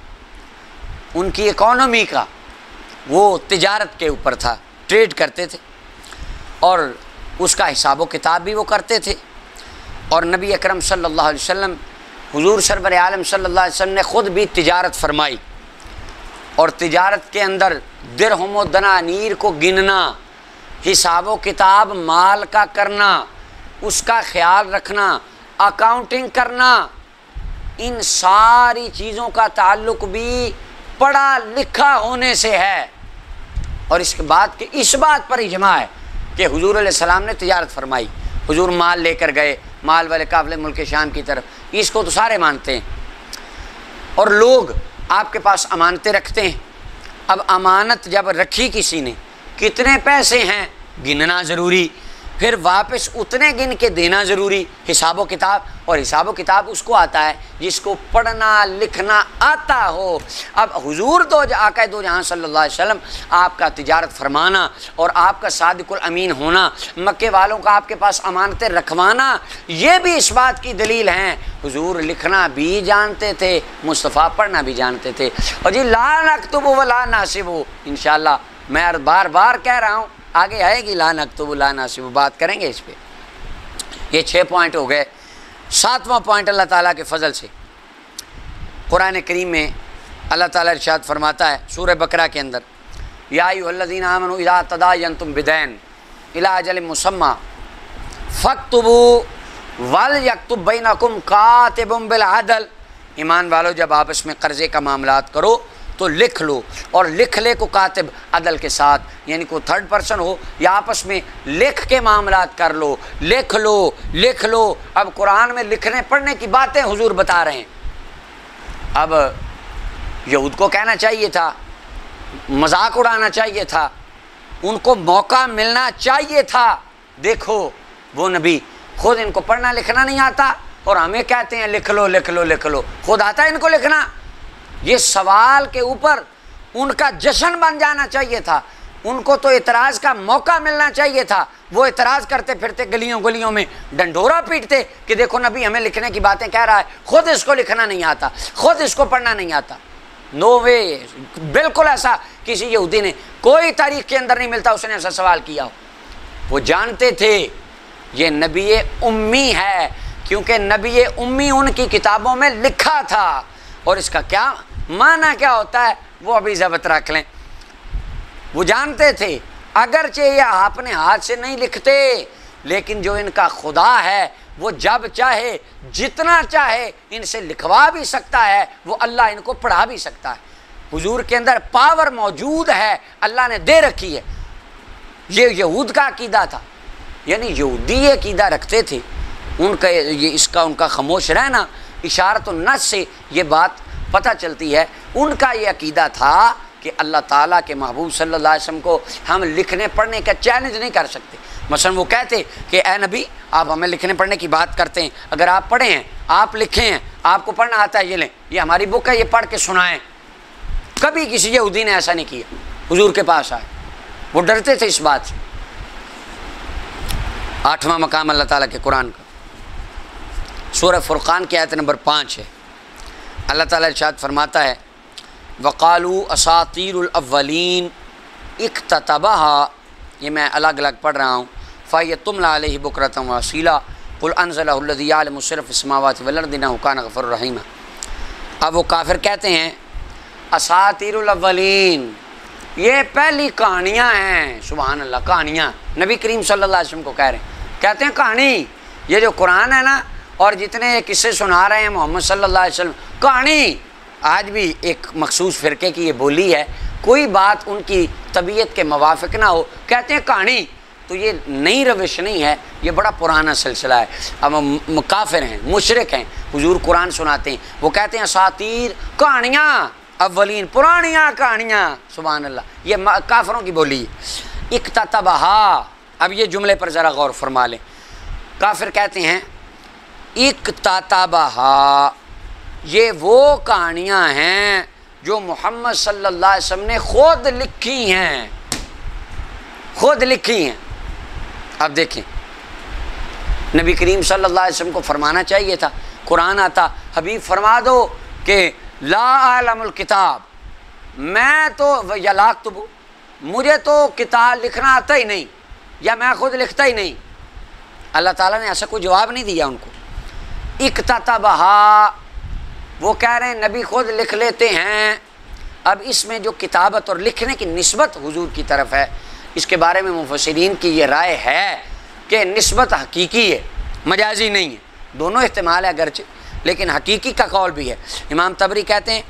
ان کی اکانومی کا، وہ تجارت کے اوپر تھا، ٹریڈ کرتے تھے اور اس کا حساب و کتاب بھی وہ کرتے تھے۔ اور نبی اکرم صلی اللہ علیہ وسلم حضور سرور عالم صلی اللہ علیہ وسلم نے خود بھی تجارت فرمائی، اور تجارت کے اندر درہم و دنانیر کو گننا، حساب و کتاب مال کا کرنا، اس کا خیال رکھنا، اکاؤنٹنگ کرنا، ان ساری چیزوں کا تعلق بھی پڑھا لکھا ہونے سے ہے۔ اور اس بات پر اجماع ہے کہ حضور علیہ السلام نے تجارت فرمائی، حضور مال لے کر گئے، مال والے قافلے ملک شام کی طرف، اس کو تو سارے مانتے ہیں۔ اور لوگ آپ کے پاس امانتیں رکھتے ہیں، اب امانت جب رکھی کسی نے، کتنے پیسے ہیں گننا ضروری، پھر واپس اتنے گن کے دینا ضروری، حساب و کتاب، اور حساب و کتاب اس کو آتا ہے جس کو پڑھنا لکھنا آتا ہو۔ اب حضور آقا دو جہاں صلی اللہ علیہ وسلم آپ کا تجارت فرمانا اور آپ کا صادق الامین ہونا، مکے والوں کا آپ کے پاس امانتیں رکھوانا، یہ بھی اس بات کی دلیل ہیں حضور لکھنا بھی جانتے تھے، مصطفیٰ پڑھنا بھی جانتے تھے۔ اور جی لا نکتب ولا ناسب، انشاءاللہ میں بار بار کہہ رہا ہوں، آگے آئے گی لا نکتب لا ناسب، بات کریں گے اس پہ۔ یہ 6 پوائنٹ ہو گئے۔ 7واں پوائنٹ اللہ تعالیٰ کے فضل سے قرآن کریم میں اللہ تعالیٰ ارشاد فرماتا ہے سورہ بقرہ کے اندر، یا ایھا الذین آمنوا اذا تداینتم بدین الی اجل مسمی فاکتبوا ولیکتب بینکم کاتب بالعدل، ایمان والو جب آپس میں قرضے کا معاملات کرو تو لکھ لو، اور لکھ لے کو کاتب عدل کے ساتھ، یعنی کوئی تھرڈ پرسن ہو یا آپس میں لکھ کے معاملات کر لو، لکھ لو۔ اب قرآن میں لکھنے پڑھنے کی باتیں حضور بتا رہے ہیں۔ اب یہود کو کہنا چاہیے تھا، مذاق اڑانا چاہیے تھا، ان کو موقع ملنا چاہیے تھا، دیکھو وہ نبی خود ان کو پڑھنا لکھنا نہیں آتا اور ہمیں کہتے ہیں لکھ لو، خود آتا ہے ان کو لکھنا؟ یہ سوال کے اوپر ان کا جشن بن جانا چاہیے تھا، ان کو تو اعتراض کا موقع ملنا چاہیے تھا۔ وہ اعتراض کرتے پھرتے گلیوں میں ڈنڈورا پیٹتے کہ دیکھو نبی ہمیں لکھنے کی باتیں کہہ رہا ہے، خود اس کو لکھنا نہیں آتا، خود اس کو پڑھنا نہیں آتا۔ نو وے، بالکل ایسا کسی یہودی نے کوئی تاریخ کے اندر نہیں ملتا اس نے ایسا سوال کیا ہو۔ وہ جانتے تھے یہ نبی امی ہے، کیونکہ نبی امی ان کی کتابوں میں لکھا تھا، اور اس کا کیا معنی کیا ہوتا ہے وہ ابھی ضبط رکھ لیں۔ وہ جانتے تھے اگرچہ یہ اپنے ہاتھ سے نہیں لکھتے، لیکن جو ان کا خدا ہے وہ جب چاہے جتنا چاہے ان سے لکھوا بھی سکتا ہے، وہ اللہ ان کو پڑھا بھی سکتا ہے۔ حضور کے اندر پاور موجود ہے، اللہ نے دے رکھی ہے۔ یہ یہود کا عقیدہ تھا، یعنی یہودی یہ عقیدہ رکھتے تھے، ان کا خاموش رہنا اشارت النص سے یہ بات پتہ چلتی ہے۔ ان کا یہ عقیدہ تھا کہ اللہ تعالیٰ کے محبوب صلی اللہ علیہ وسلم کو ہم لکھنے پڑھنے کا چیلنج نہیں کر سکتے۔ مثلا وہ کہتے کہ اے نبی آپ ہمیں لکھنے پڑھنے کی بات کرتے ہیں، اگر آپ پڑھے ہیں، آپ لکھے ہیں، آپ کو پڑھنا آتا ہے، یہ لیں، یہ ہماری بک ہے، یہ پڑھ کے سنائیں۔ کبھی کسی یہودی نے ایسا نہیں کیا، حضور کے پاس آئے، وہ ڈرتے تھے اس بات سے۔ 8واں مقام اللہ تعالیٰ کے قرآن کا سورہ فرقان کی آیت نمبر 5 ہے۔ اللہ تعالیٰ ارشاد فرماتا ہے وَقَالُوا أَسَاطِيرُ الْأَوَّلِينَ اِكْتَتَبَهَا، یہ میں الگ الگ پڑھ رہا ہوں۔ فَهِيَ تُمْلَىٰ عَلَيْهِ بُكْرَةً وَأَصِيلًا قُلْ أَنزَلَهُ الَّذِي يَعْلَمُ السِّرَّ فِي السَّمَاوَاتِ وَالْأَرْضِ إِنَّهُ كَانَ غَفُورًا رَحِيمًا۔ اب وہ کافر کہتے ہیں اساطیر الاولین، یہ پہلی کہانیاں ہیں۔ سبحان اللہ، کہانیاں نبی کریم صلی اللہ علیہ وسلم کو کہہ رہے ہیں، کہتے ہیں کہانی، یہ جو قرآن ہے نا اور جتنے قصے سنا رہے ہیں محمد صلی اللہ علیہ وسلم، کہانی۔ آج بھی ایک مخصوص فرقے کی یہ بولی ہے، کوئی بات ان کی طبیعت کے موافق نہ ہو کہتے ہیں کہانی۔ تو یہ نئی روش نہیں ہے، یہ بڑا پرانا سلسلہ ہے۔ اب کافر ہیں، مشرک ہیں، حضور قرآن سناتے ہیں، وہ کہتے ہیں اساطیر، کہانیاں، اولین پرانیاں کہانیاں۔ سبحان اللہ، یہ کافروں کی بولی ہے۔ اکتتبہا، اب یہ جملے پر ذرا غور فرما لیں۔ کافر کہتے ہیں اکتتبہا، یہ وہ کہانیاں ہیں جو محمد صلی اللہ علیہ وسلم نے خود لکھی ہیں، خود لکھی ہیں۔ اب دیکھیں، نبی کریم صلی اللہ علیہ وسلم کو فرمانا چاہیے تھا، قرآن آتا حبیب فرما دو کہ لا اعلم الکتاب، میں تو یا لا اکتب، مجھے تو کتاب لکھنا آتا ہی نہیں، یا میں خود لکھتا ہی نہیں۔ اللہ تعالیٰ نے ایسا کوئی جواب نہیں دیا ان کو۔ اکتتبہا، وہ کہہ رہے ہیں نبی خود لکھ لیتے ہیں۔ اب اس میں جو کتابت اور لکھنے کی نسبت حضور کی طرف ہے، اس کے بارے میں مفسرین کی یہ رائے ہے کہ نسبت حقیقی ہے، مجازی نہیں ہے، دونوں احتمال ہے اگرچہ، لیکن حقیقی کا قول بھی ہے۔ امام طبری کہتے ہیں،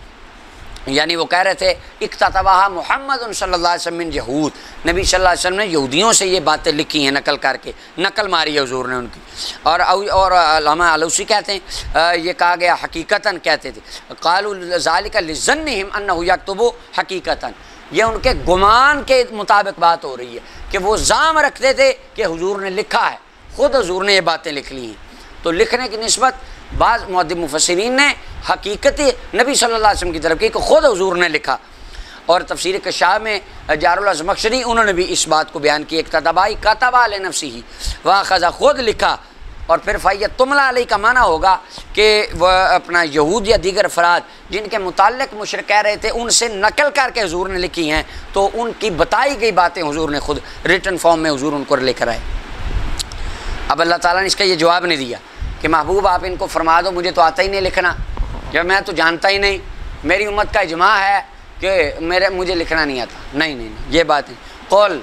یعنی وہ کہہ رہے تھے اکتتبہا محمد صلی اللہ علیہ وسلم من یہود، نبی صلی اللہ علیہ وسلم نے یہودیوں سے یہ باتیں لکھی ہیں، نقل کر کے، نقل ماری ہے حضور نے ان کی۔ اور علامہ علوسی کہتے ہیں یہ کہا گیا حقیقتاً کہتے تھے، قالوا ذالک لظنہم انہ یکتب حقیقتاً، یہ ان کے گمان کے مطابق بات ہو رہی ہے کہ وہ زعم رکھتے تھے کہ حضور نے لکھا ہے، خود حضور نے یہ باتیں لکھ لی ہیں۔ تو لکھنے کی نسبت بعض مؤدب مفسرین نے حقیقتی نبی صلی اللہ علیہ وسلم کی طرف کی کہ خود حضور نے لکھا، اور تفسیر کشاف میں جار الزمخشری انہوں نے بھی اس بات کو بیان کی، اکتتبائی کتب علی نفسہ، واخذ خود لکھا۔ اور پھر فیت تملا علیہ کا معنی ہوگا کہ وہ اپنا یہود یا دیگر افراد جن کے متعلق مشرک کہہ رہے تھے ان سے نقل کر کے حضور نے لکھی ہیں، تو ان کی بتائی گئی باتیں حضور نے خود ریٹن فارم میں حضور ان کو لے کر آئے۔ اب اللہ تعالیٰ نے اس کا یہ جواب نہیں دیا کہ محبوب آپ ان کو فرما دو مجھے تو آتا ہی نہیں لکھنا، یا میں تو جانتا ہی نہیں، میری امت کا اجماع ہے کہ مجھے لکھنا نہیں آتا۔ نہیں نہیں نہیں، یہ بات ہے۔ قل،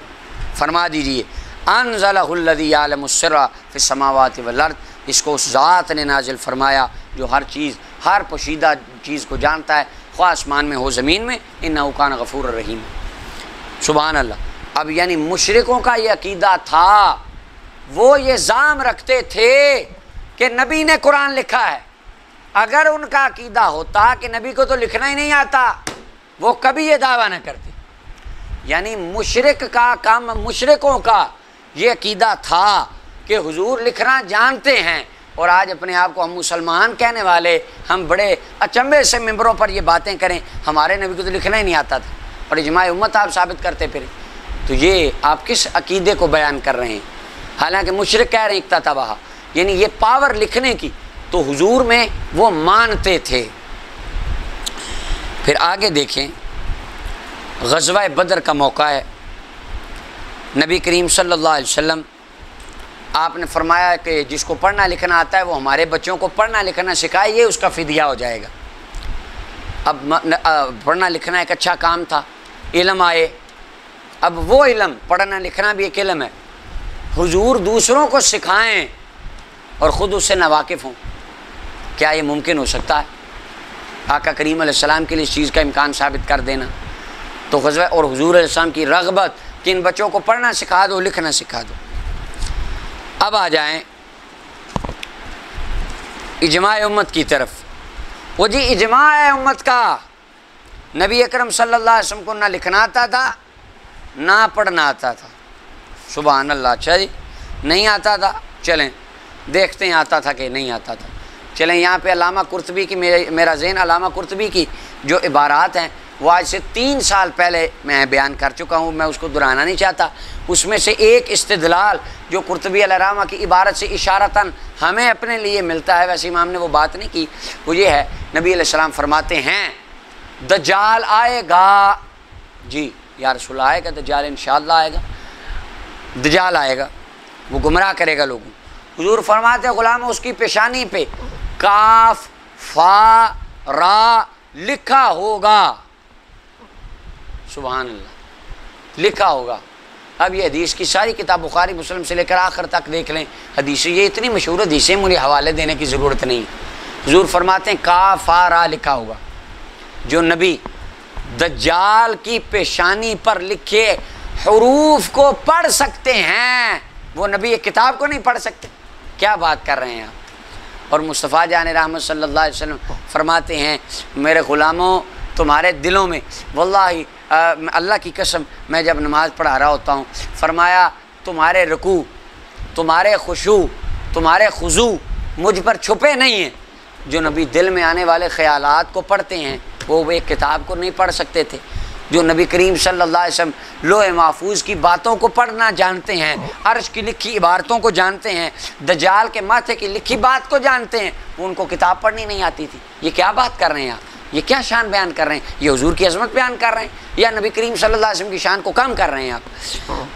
فرما دیجئے، انزلہ الذی یعلم السر فی السماوات والارض، اس کو اس ذات نے نازل فرمایا جو ہر چیز، ہر پوشیدہ چیز کو جانتا ہے، خواہ آسمان میں ہو زمین میں، انہ کان غفور الرحیم۔ سبحان اللہ۔ اب یعنی مشرکوں کا یہ عقیدہ تھا، وہ یہ زعم رکھتے تھے کہ نبی نے قرآن لکھا ہے۔ اگر ان کا عقیدہ ہوتا کہ نبی کو تو لکھنا ہی نہیں آتا، وہ کبھی یہ دعویٰ نہ کرتے۔ یعنی مشرک کا کام، مشرکوں کا یہ عقیدہ تھا کہ حضور لکھنا جانتے ہیں، اور آج اپنے آپ کو ہم مسلمان کہنے والے، ہم بڑے اچنبے سے ممبروں پر یہ باتیں کریں ہمارے نبی کو تو لکھنا ہی نہیں آتا تھا، اور اجماع امت آپ ثابت کرتے پھریں، تو یہ آپ کس عقیدے کو بیان کر رہے ہیں؟ حالانکہ مشرک کہہ رہے ہیں اکتتبہا، یعنی یہ پاور لکھنے کی تو حضور میں وہ مانتے تھے۔ پھر آگے دیکھیں، غزوہ بدر کا موقع ہے، نبی کریم صلی اللہ علیہ وسلم آپ نے فرمایا کہ جس کو پڑھنا لکھنا آتا ہے وہ ہمارے بچوں کو پڑھنا لکھنا سکھائے، یہ اس کا فدیہ ہو جائے گا۔ اب پڑھنا لکھنا ایک اچھا کام تھا، علم آئے، اب وہ علم، پڑھنا لکھنا بھی ایک علم ہے، حضور دوسروں کو سکھائیں اور خود اس سے ناواقف ہوں؟ کیا یہ ممکن ہو سکتا ہے؟ آقا کریم علیہ السلام کے لیے اس چیز کا امکان ثابت کر دینا۔ تو غزوہ اور حضور علیہ السلام کی رغبت کہ ان بچوں کو پڑھنا سکھا دو، لکھنا سکھا دو۔ اب آ جائیں اجماع امت کی طرف۔ وہ جی اجماع ہے امت کا، نبی اکرم صلی اللہ علیہ وسلم کو نہ لکھنا آتا تھا نہ پڑھنا آتا تھا۔ سبحان اللہ۔ اچھا جی نہیں آتا تھا، چلیں دیکھتے ہیں آتا تھا کہ نہیں آتا تھا۔ چلیں یہاں پہ علامہ قرطبی کی میرا ذہن علامہ قرطبی کی جو عبارات ہیں وہ آج سے 3 سال پہلے میں بیان کر چکا ہوں، میں اس کو دہرانا نہیں چاہتا۔ اس میں سے ایک استدلال جو قرطبی علیہ الرحمہ کی عبارت سے اشارتاً ہمیں اپنے لیے ملتا ہے، ویسے امام نے وہ بات نہیں کی، وہ یہ ہے نبی علیہ السلام فرماتے ہیں دجال آئے گا۔ جی یا رسول اللہ آئے گا دجال؟ انشاءاللہ آئے گا، دجال آئے گا، وہ گمراہ کرے گا لوگوں۔ حضور فرماتے ہیں غلام اس کی پیشانی پہ کاف فا را لکھا ہوگا۔ سبحان اللہ، لکھا ہوگا۔ اب یہ حدیث کی ساری کتاب بخاری مسلم سے لے کر آخر تک دیکھ لیں، حدیثیں یہ اتنی مشہور حدیثیں مجھے حوالے دینے کی ضرورت نہیں۔ حضور فرماتے ہیں کاف فا را لکھا ہوگا۔ جو نبی دجال کی پیشانی پر لکھے حروف کو پڑھ سکتے ہیں وہ نبی ایک کتاب کو نہیں پڑھ سکتے؟ کیا بات کر رہے ہیں آپ؟ اور مصطفیٰ جان رحمت صلی اللہ علیہ وسلم فرماتے ہیں میرے غلاموں تمہارے دلوں میں واللہ اللہ کی قسم میں جب نماز پڑھا رہا ہوتا ہوں، فرمایا تمہارے رکوع، تمہارے خشوع، تمہارے خضوع مجھ پر چھپے نہیں ہیں۔ جو نبی دل میں آنے والے خیالات کو پڑھتے ہیں وہ ایک کتاب کو نہیں پڑھ سکتے تھے۔ جو نبی کریم صلی اللہ علیہ وسلم لوح محفوظ کی باتوں کو پڑھنا جانتے ہیں، عرش کی لکھی عبارتوں کو جانتے ہیں، دجال کے ماتھے کی لکھی بات کو جانتے ہیں، ان کو کتاب پڑھنی نہیں آتی تھی۔ یہ کیا بات کر رہے ہیں آپ؟ یہ کیا شان بیان کر رہے ہیں؟ یہ حضور کی عظمت بیان کر رہے ہیں یا نبی کریم صلی اللہ علیہ وسلم کی شان کو کم کر رہے ہیں آپ؟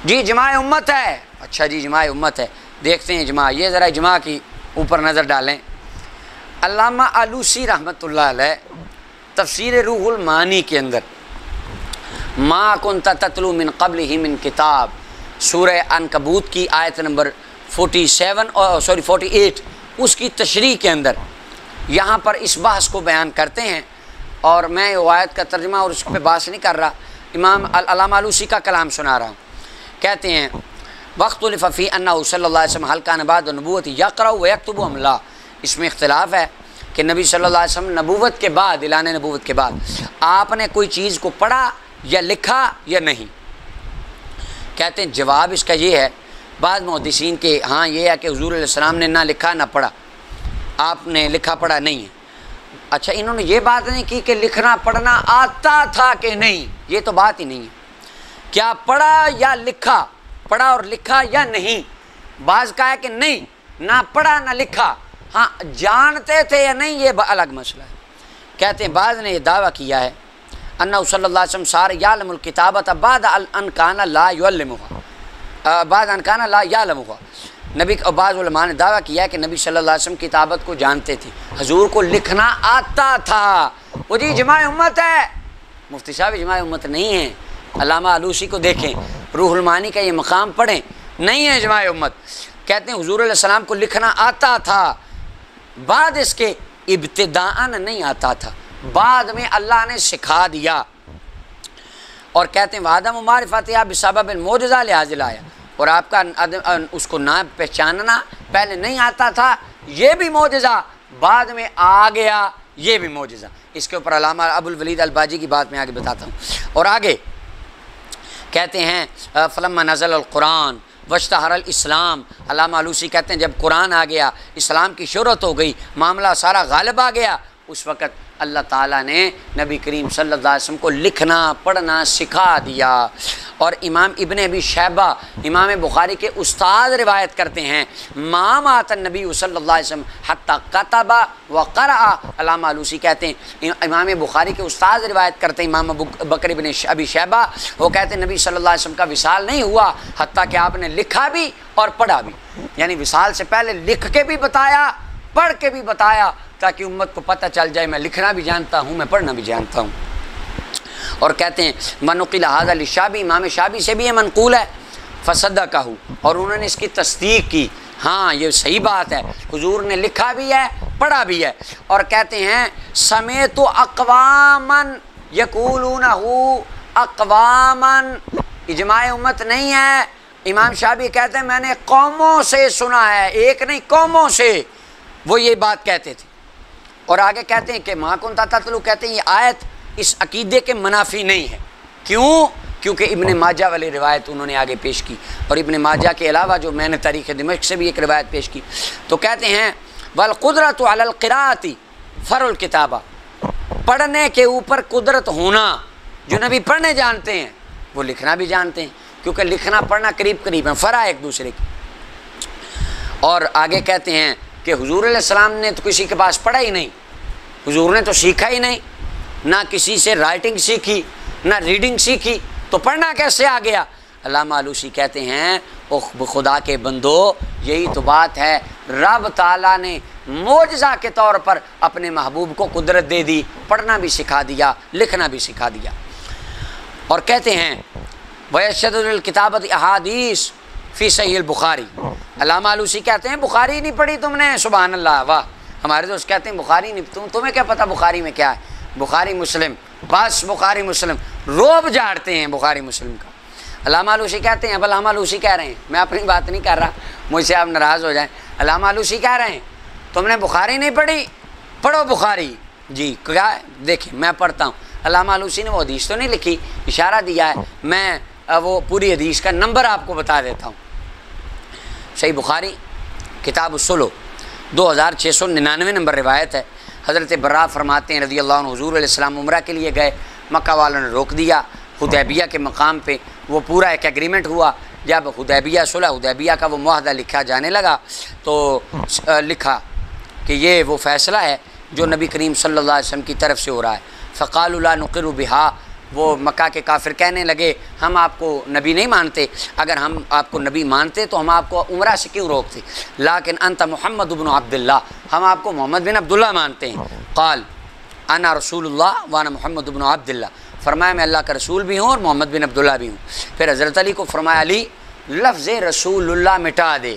جی اجماع امت ہے۔ اچھا جی اجماع امت ہے، دیکھتے ہیں اجماع۔ یہ ذرا اجماع کی اوپر نظر ڈالیں۔ علامہ آلوسی رحمۃ اللہ علیہ تفسیر روح المعانی کے اندر ما کنت تتلو من قبلہ من کتاب، سورہ عنکبوت کی آیت نمبر 48 اس کی تشریح کے اندر یہاں پر اس بحث کو بیان کرتے ہیں، اور میں آیت کا ترجمہ اور اس پہ بحث نہیں کر رہا، امام علامہ آلوسی کا کلام سنا رہا ہوں۔ کہتے ہیں واختلف فی انہ صلی اللہ علیہ وسلم هل کان بعد النبوۃ یقرأ ویکتب ام لا، اس میں اختلاف ہے کہ نبی صلی اللہ علیہ وسلم نبوت کے بعد، اعلان نبوت کے بعد آپ نے کوئی چیز کو پڑھا یا لکھا یا نہیں۔ کہتے ہیں جواب اس کا یہ ہے، بعض محدثین کے ہاں یہ ہے کہ حضور علیہ السلام نے نہ لکھا نہ پڑھا، آپ نے لکھا پڑھا نہیں ہے۔ اچھا انہوں نے یہ بات نہیں کی کہ لکھنا پڑھنا آتا تھا کہ نہیں، یہ تو بات ہی نہیں ہے۔ کیا پڑھا یا لکھا، پڑھا اور لکھا یا نہیں؟ بعض کہا ہے کہ نہیں، نہ پڑھا نہ لکھا، ہاں جانتے تھے یا نہیں یہ الگ مسئلہ ہے۔ کہتے ہیں بعض نے یہ دعویٰ کیا ہے انہ صلی اللہ علیہ وسلم صار یعلم الکتابۃ بعد ان کان لا یعلمها، بعد ان کان لا یعلمها۔ نبی اور بعض علماء نے دعویٰ کیا ہے کہ نبی صلی اللہ علیہ وسلم کتابت کو جانتے تھے، حضور کو لکھنا آتا تھا۔ وہ جی اجماع امت ہے، مفتی صاحب اجماع امت نہیں ہے۔ علامہ آلوسی کو دیکھیں، روح المعانی کا یہ مقام پڑھیں، نہیں ہے اجماع امت۔ کہتے ہیں حضور علیہ السلام کو لکھنا آتا تھا، بعد اس کے ابتداءً نہیں آتا تھا، بعد میں اللہ نے سکھا دیا۔ اور کہتے ہیں وعدم معرفتہ بسبب المعجزہ لحاظ آیا، اور آپ کا اس کو نہ پہچاننا پہلے نہیں آتا تھا، یہ بھی معجزہ، بعد میں آ گیا، یہ بھی معجزہ۔ اس کے اوپر علامہ ابو الولید الباجی کی بات میں آگے بتاتا ہوں۔ اور آگے کہتے ہیں فلما نزل القرآن واشتہر الاسلام، علامہ آلوسی کہتے ہیں جب قرآن آ گیا، اسلام کی شہرت ہو گئی، معاملہ سارا غالب آ گیا، اس وقت اللہ تعالیٰ نے نبی کریم صلی اللہ علیہ وسلم کو لکھنا پڑھنا سکھا دیا۔ اور امام ابن ابی شیبہ امام بخاری کے استاد روایت کرتے ہیں ما مات النبی صلی اللہ علیہ وسلم حتی کتب و قرأ، علامہ آلوسی کہتے ہیں امام بخاری کے استاد روایت کرتے ہیں امام بکر ابن ابی شیبہ، وہ کہتے ہیں نبی صلی اللہ علیہ وسلم کا وصال نہیں ہوا حتیٰ کہ آپ نے لکھا بھی اور پڑھا بھی، یعنی وصال سے پہلے لکھ کے بھی بتایا، پڑھ کے بھی بتایا، تاکہ امت کو پتہ چل جائے میں لکھنا بھی جانتا ہوں، میں پڑھنا بھی جانتا ہوں۔ اور کہتے ہیں منقل ھذا للشعبی، امام شعبی سے بھی یہ منقول ہے، فصدقہ، اور انہوں نے اس کی تصدیق کی، ہاں یہ صحیح بات ہے، حضور نے لکھا بھی ہے پڑھا بھی ہے۔ اور کہتے ہیں سمیت اقواما یقولونہ اقواما، اجماع امت نہیں ہے، امام شافعی کہتے ہیں میں نے قوموں سے سنا ہے، ایک نہیں قوموں سے وہ یہ بات کہتے تھے۔ اور آگے کہتے ہیں کہ ما کنت تتلو، کہتے ہیں یہ آیت اس عقیدے کے منافی نہیں ہے۔ کیوں؟ کیونکہ ابن ماجہ والی روایت انہوں نے آگے پیش کی، اور ابن ماجہ کے علاوہ جو میں نے تاریخ دمشق سے بھی ایک روایت پیش کی، تو کہتے ہیں والقدرۃ علی القراءۃ فرع الکتابہ، پڑھنے کے اوپر قدرت ہونا، جو نبی پڑھنے جانتے ہیں وہ لکھنا بھی جانتے ہیں، کیونکہ لکھنا پڑھنا قریب قریب ہیں، فرع ایک دوسرے کی۔ اور آگے کہتے ہیں کہ حضور علیہ السلام نے تو کسی کے پاس پڑھا ہی نہیں، حضور نے تو سیکھا ہی نہیں، نہ کسی سے رائٹنگ سیکھی نہ ریڈنگ سیکھی، تو پڑھنا کیسے آ گیا؟ علامہ آلوسی کہتے ہیں او خدا کے بندو، یہی تو بات ہے، رب تعالیٰ نے معجزہ کے طور پر اپنے محبوب کو قدرت دے دی، پڑھنا بھی سکھا دیا، لکھنا بھی سکھا دیا۔ اور کہتے ہیں وَيَشْهَدُ لِلْكِتَابَةِ أَحَادِيث فی صحیح البخاری، علامہ آلوسی کہتے ہیں بخاری نہیں پڑھی تم نے، سبحان اللہ، واہ، ہمارے دوست کہتے ہیں بخاری نہیں، تمہیں کیا پتہ بخاری میں کیا ہے؟ بخاری مسلم، بس بخاری مسلم، روب جاڑتے ہیں بخاری مسلم کا۔ علامہ آلوسی کہتے ہیں، اب علامہ آلوسی کہہ رہے ہیں، میں اپنی بات نہیں کر رہا، مجھ سے آپ ناراض ہو جائیں، علامہ آلوسی کہہ رہے ہیں تم نے بخاری نہیں پڑھی، پڑھو بخاری۔ جی کیا ہے؟ دیکھیں میں پڑھتا ہوں، علامہ آلوسی نے وہ حدیث تو نہیں لکھی، اشارہ دیا ہے، میں وہ پوری حدیث کا نمبر آپ کو بتا دیتا ہوں۔ صحیح بخاری کتاب الصلح 2699 نمبر روایت ہے۔ حضرت برا فرماتے ہیں رضی اللہ عنہ، حضور علیہ السلام عمرہ کے لیے گئے، مکہ والوں نے روک دیا، حدیبیہ کے مقام پہ وہ پورا ایک ایگریمنٹ ہوا۔ جب حدیبیہ صلح حدیبیہ کا وہ معاہدہ لکھا جانے لگا تو لکھا کہ یہ وہ فیصلہ ہے جو نبی کریم صلی اللہ علیہ وسلم کی طرف سے ہو رہا ہے۔ فقالوا لا نقر بہا، وہ مکہ کے کافر کہنے لگے ہم آپ کو نبی نہیں مانتے، اگر ہم آپ کو نبی مانتے تو ہم آپ کو عمرہ سے کیوں روکتے، لیکن انت محمد بن عبداللہ، ہم آپ کو محمد بن عبداللہ مانتے ہیں۔ قال انا رسول اللہ وانا محمد بن عبداللہ، فرمایا میں اللہ کا رسول بھی ہوں اور محمد بن عبداللہ بھی ہوں۔ پھر حضرت علی کو فرمایا علی لفظ رسول اللہ مٹا دے،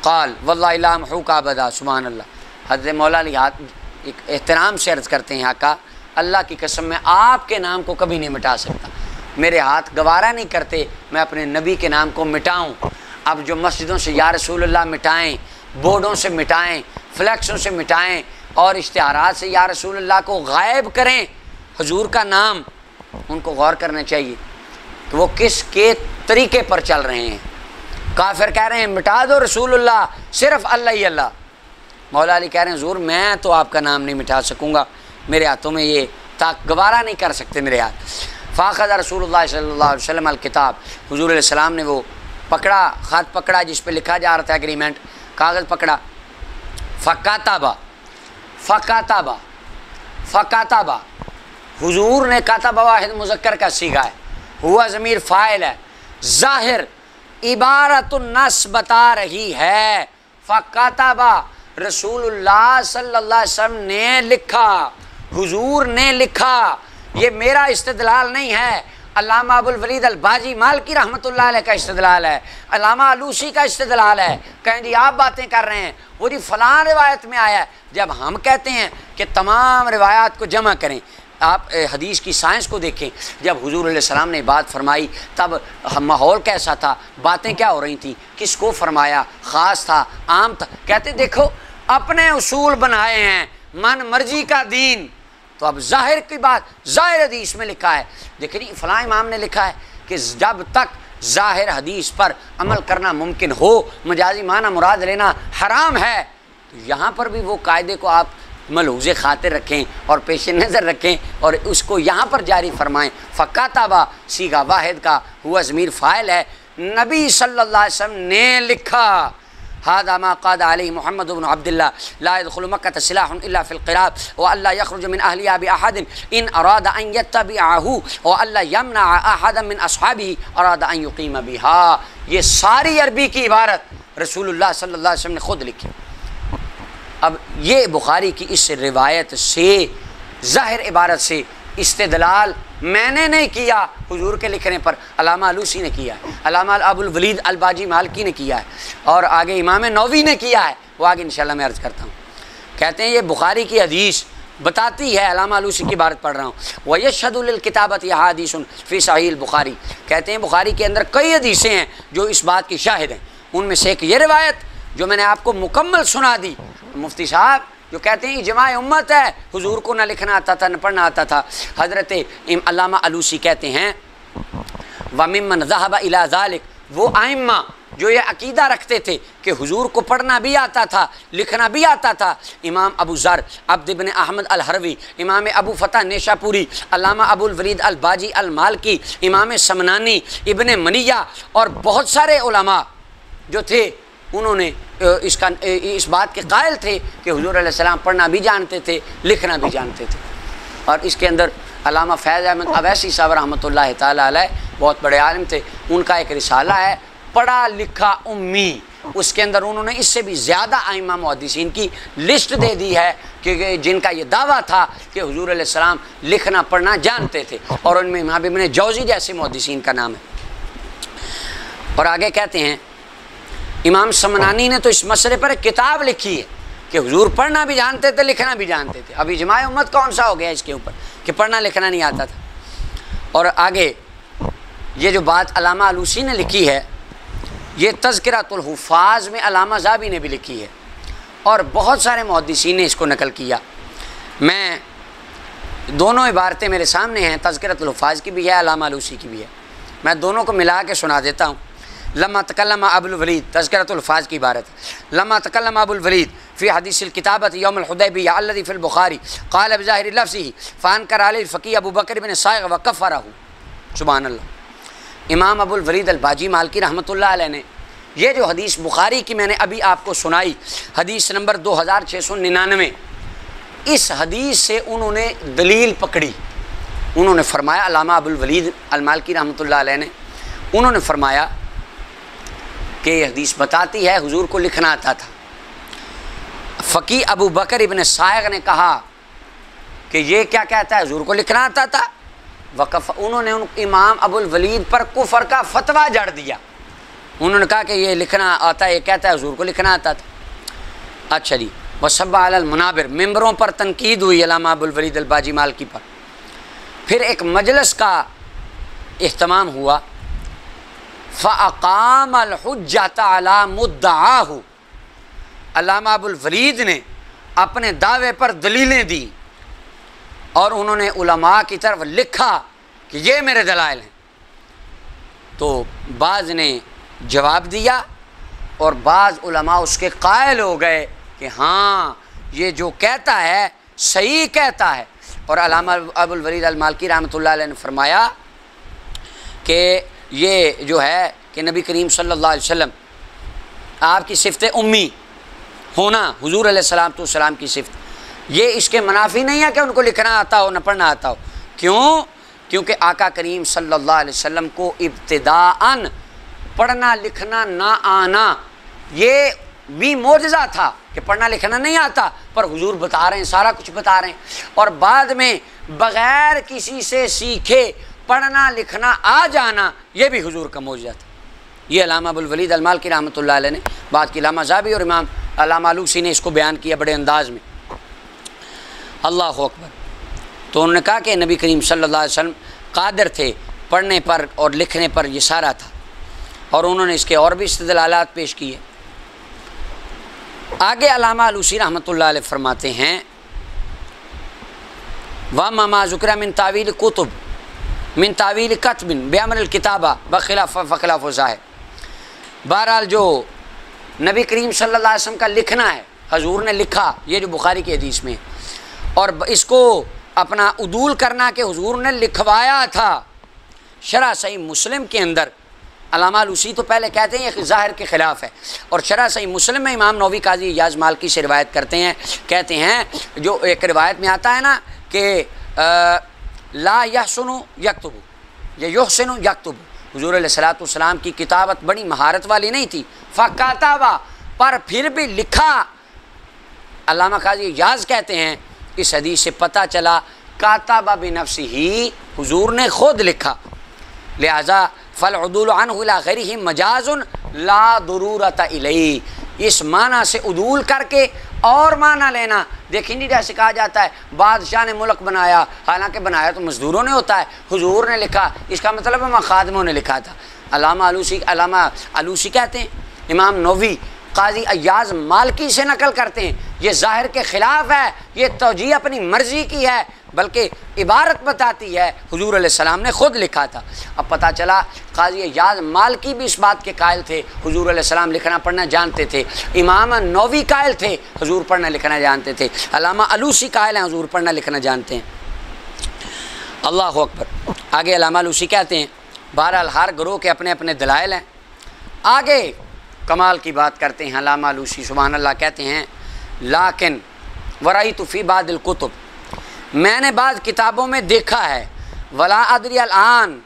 قال واللہ لا امحوک ابدا، سبحان اللہ۔ حضرت مولا علی ایک احترام سے عرض کرتے ہیں آقا اللہ کی قسم میں آپ کے نام کو کبھی نہیں مٹا سکتا، میرے ہاتھ گوارا نہیں کرتے میں اپنے نبی کے نام کو مٹاؤں۔ اب جو مسجدوں سے یا رسول اللہ مٹائیں، بورڈوں سے مٹائیں، فلیکسوں سے مٹائیں اور اشتہارات سے یا رسول اللہ کو غائب کریں حضور کا نام، ان کو غور کرنا چاہیے کہ وہ کس کے طریقے پر چل رہے ہیں۔ کافر کہہ رہے ہیں مٹا دو رسول اللہ، صرف اللہ ہی اللہ۔ مولا علی کہہ رہے ہیں حضور میں تو آپ کا نام نہیں مٹا سکوں گا، میرے ہاتھوں میں یہ گوارا نہیں کر سکتے میرے ہاتھ۔ فاخذ رسول اللہ صلی اللہ علیہ وسلم الکتاب، حضور علیہ السلام نے وہ پکڑا، خط پکڑا جس پہ لکھا جا رہا تھا ایگریمنٹ، کاغذ پکڑا، فکاتابہ، حضور نے کاتبہ واحد مذکر کا صیغہ ہے، ہوا ضمیر فاعل ہے، ظاہر عبارت النص بتا رہی ہے، فکاتبہ رسول اللہ صلی اللہ علیہ وسلم نے لکھا، حضور نے لکھا، یہ میرا استدلال نہیں ہے، علامہ ابوالولید الباجی مالکی رحمۃ اللہ علیہ کا استدلال ہے، علامہ آلوسی کا استدلال ہے۔ کہیں جی آپ باتیں کر رہے ہیں، وہ جی فلاں روایت میں آیا ہے، جب ہم کہتے ہیں کہ تمام روایات کو جمع کریں، آپ حدیث کی سائنس کو دیکھیں، جب حضور علیہ السلام نے بات فرمائی تب ماحول کیسا تھا، باتیں کیا ہو رہی تھیں، کس کو فرمایا، خاص تھا عام تھا، کہتے دیکھو اپنے اصول بنائے ہیں، من مرضی کا دین، تو اب ظاہر کی بات ظاہر حدیث میں لکھا ہے، دیکھیں جی فلاں امام نے لکھا ہے کہ جب تک ظاہر حدیث پر عمل کرنا ممکن ہو، مجازی معنی مراد لینا حرام ہے، تو یہاں پر بھی وہ قاعدے کو آپ ملحوظ خاطر رکھیں اور پیش نظر رکھیں اور اس کو یہاں پر جاری فرمائیں۔ فکاتبہ صیغہ واحد کا ہوا ضمیر فاعل ہے، نبی صلی اللہ علیہ وسلم نے لکھا، هذا ما قاد عليه محمد بن عبد الله لا يدخل مكة سلاح إلا في القراب وألا يخرج من أهلها بأحد إن أراد أن يتبعه وألا يمنع أحدا من أصحابه أراد أن يقيم بها۔ یہ ساری عربی کی عبارت رسول اللہ صلی اللہ علیہ وسلم نے خود لکھی۔ اب یہ بخاری کی اس روایت سے ظاہر عبارت سے استدلال میں نے نہیں کیا حضور کے لکھنے پر، علامہ آلوسی نے کیا ہے، علامہ ابو الولید الباجی مالکی نے کیا ہے، اور آگے امام نووی نے کیا ہے، وہ آگے انشاءاللہ میں عرض کرتا ہوں۔ کہتے ہیں یہ بخاری کی حدیث بتاتی ہے، علامہ آلوسی کی عبارت پڑھ رہا ہوں، وَيَشْهَدُ لِلْكِتَابَةِ أَحَادِيثٌ فِي صحیح البخاری، کہتے ہیں بخاری کے اندر کئی حدیثیں ہیں جو اس بات کی شاہد ہیں۔ ان میں سے ایک یہ روایت جو میں نے آپ کو مکمل سنا دی، مفتی صاحب جو کہتے ہیں اجماع امت ہے، حضور کو نہ لکھنا آتا تھا نہ پڑھنا آتا تھا۔ حضرت علامہ آلوسی کہتے ہیں وَمِمَّنْ ذَهَبَ إِلَى ذَلِكَ، وہ ائمہ جو یہ عقیدہ رکھتے تھے کہ حضور کو پڑھنا بھی آتا تھا لکھنا بھی آتا تھا، امام ابو ذر عبد بن احمد الحروی، امام ابو فتح نیشاپوری، علامہ ابو الولید الباجی المالکی، امام سمنانی، ابن منیہ اور بہت سارے علماء جو تھے انہوں نے اس بات کے قائل تھے کہ حضور علیہ السلام پڑھنا بھی جانتے تھے لکھنا بھی جانتے تھے۔ اور اس کے اندر علامہ فیض احمد اویسی صاحب رحمۃ اللہ تعالیٰ علیہ بہت بڑے عالم تھے، ان کا ایک رسالہ ہے پڑھا لکھا امی، اس کے اندر انہوں نے اس سے بھی زیادہ ائمہ محدثین کی لسٹ دے دی ہے کہ جن کا یہ دعویٰ تھا کہ حضور علیہ السلام لکھنا پڑھنا جانتے تھے، اور ان میں امام ابن جوزی جیسے محدثین کا نام ہے۔ اور آگے کہتے ہیں امام سمنانی نے تو اس مسئلے پر ایک کتاب لکھی ہے کہ حضور پڑھنا بھی جانتے تھے لکھنا بھی جانتے تھے۔ اب اجماع امت کون سا ہو گیا اس کے اوپر کہ پڑھنا لکھنا نہیں آتا تھا۔ اور آگے یہ جو بات علامہ آلوسی نے لکھی ہے یہ تذکرۃ الحفاظ میں علامہ ذابی نے بھی لکھی ہے، اور بہت سارے محدثین نے اس کو نقل کیا۔ میں دونوں عبارتیں میرے سامنے ہیں، تذکرۃ الحفاظ کی بھی ہے علامہ آلوسی کی بھی ہے، میں دونوں کو ملا کے سنا دیتا ہوں۔ لما تکلم ابو الولید، تذکرۃ الحفاظ کی عبارت، لما تکلم ابو الولید فی حدیث الکتابۃ یوم الحدیبیہ الذی فی البخاری قال بظاہر لفظہ فانکر علیہ الفقیہ ابو بکر بن صائغ وکفرہ۔ سبحان اللہ۔ امام ابو الولید الباجی مالکی رحمۃ اللہ علیہ نے یہ جو حدیث بخاری کی میں نے ابھی آپ کو سنائی، حدیث نمبر 2699، اس حدیث سے انہوں نے دلیل پکڑی۔ انہوں نے فرمایا، علامہ ابو الولید المالکی رحمۃ اللہ علیہ نے انہوں نے فرمایا کہ یہ حدیث بتاتی ہے حضور کو لکھنا آتا تھا۔ فقی ابو بکر ابن صائغ نے کہا کہ یہ کیا کہتا ہے حضور کو لکھنا آتا تھا، انہوں نے امام ابو الولید پر کفر کا فتویٰ جڑ دیا۔ انہوں نے کہا کہ یہ لکھنا آتا ہے، یہ کہتا ہے حضور کو لکھنا آتا تھا۔ اچھا جی، وصب علی المنابر، ممبروں پر تنقید ہوئی علامہ ابو الولید الباجی مالکی پر۔ پھر ایک مجلس کا اہتمام ہوا، فَأَقَامَ الْحُجَّةَ عَلَى مُدَّعَاهُ، علامہ ابو الولید نے اپنے دعوے پر دلیلیں دی اور انہوں نے علماء کی طرف لکھا کہ یہ میرے دلائل ہیں۔ تو بعض نے جواب دیا اور بعض علماء اس کے قائل ہو گئے کہ ہاں یہ جو کہتا ہے صحیح کہتا ہے۔ اور علامہ ابو الولید المالکی رحمۃ اللہ علیہ نے فرمایا کہ یہ جو ہے کہ نبی کریم صلی اللہ علیہ وسلم آپ کی صفت امی ہونا، حضور علیہ السلام کی صفت، یہ اس کے منافی نہیں ہے کہ ان کو لکھنا آتا ہو نہ پڑھنا آتا ہو۔ کیوں؟ کیونکہ آقا کریم صلی اللہ علیہ وسلم کو ابتداءً پڑھنا لکھنا نہ آنا یہ بھی معجزہ تھا کہ پڑھنا لکھنا نہیں آتا، پر حضور بتا رہے ہیں، سارا کچھ بتا رہے ہیں، اور بعد میں بغیر کسی سے سیکھے پڑھنا لکھنا آ جانا یہ بھی حضور کا معجزہ تھا۔ یہ علامہ ابو الولید المالکی رحمۃ اللہ علیہ نے بات کی، علامہ ذابی اور امام علامہ آلوسی نے اس کو بیان کیا بڑے انداز میں۔ اللہ اکبر۔ تو انہوں نے کہا کہ نبی کریم صلی اللہ علیہ وسلم قادر تھے پڑھنے پر اور لکھنے پر، یہ سارا تھا، اور انہوں نے اس کے اور بھی استدلالات پیش کیے۔ آگے علامہ آلوسی رحمۃ اللہ علیہ فرماتے ہیں وَمَا ذُكِرَ مِن تَأْوِيلِ كُتُبٍ من تعویل کتب بعمل الکتابہ بخلاف ظاہر۔ بہرحال جو نبی کریم صلی اللہ علیہ وسلم کا لکھنا ہے، حضور نے لکھا، یہ جو بخاری کی حدیث میں، اور اس کو اپنا عدول کرنا کہ حضور نے لکھوایا تھا۔ شرح صحیح مسلم کے اندر علامہ آلوسی تو پہلے کہتے ہیں یہ ظاہر کے خلاف ہے، اور شرح صحیح مسلم میں امام نووی قاضی ایاز مالکی سے روایت کرتے ہیں، کہتے ہیں جو ایک روایت میں آتا ہے نا کہ لا یحسن یکتب یا یحسن یکتب، حضور علیہ السلام کی کتابت بڑی مہارت والی نہیں تھی، فکاتبہ، پر پھر بھی لکھا۔ علامہ قاضی ایاز کہتے ہیں اس حدیث سے پتہ چلا کاتب بنفسہ، حضور نے خود لکھا، لہذا فالعدول عنہ الی غیرہ مجاز لا ضرورت الیہ، اس معنی سے عدول کر کے اور معنی لینا، دیکھیں جی جیسے کہا جاتا ہے بادشاہ نے ملک بنایا، حالانکہ بنایا تو مزدوروں نے ہوتا ہے، حضور نے لکھا، اس کا مطلب ہے خادموں نے لکھا تھا۔ علامہ علوسی کہتے ہیں، امام نووی قاضی ایاز مالکی سے نقل کرتے ہیں، یہ ظاہر کے خلاف ہے، یہ توجیہ اپنی مرضی کی ہے، بلکہ عبارت بتاتی ہے حضور علیہ السلام نے خود لکھا تھا۔ اب پتہ چلا قاضی ایاز مالکی بھی اس بات کے قائل تھے، حضور علیہ السلام لکھنا پڑھنا جانتے تھے، امام نووی قائل تھے حضور پڑھنا لکھنا جانتے تھے، علامہ علوسی قائل ہیں حضور پڑھنا لکھنا جانتے ہیں۔ اللہ اکبر۔ آگے علامہ علوسی کہتے ہیں، بہرحال ہر گروہ کے اپنے اپنے دلائل ہیں۔ آگے کمال کی بات کرتے ہیں علامہ علوسی سبحان اللہ، کہتے ہیں لیکن ورأیت فی بعض الکتب، میں نے بعض کتابوں میں دیکھا ہے، ولا ادری الان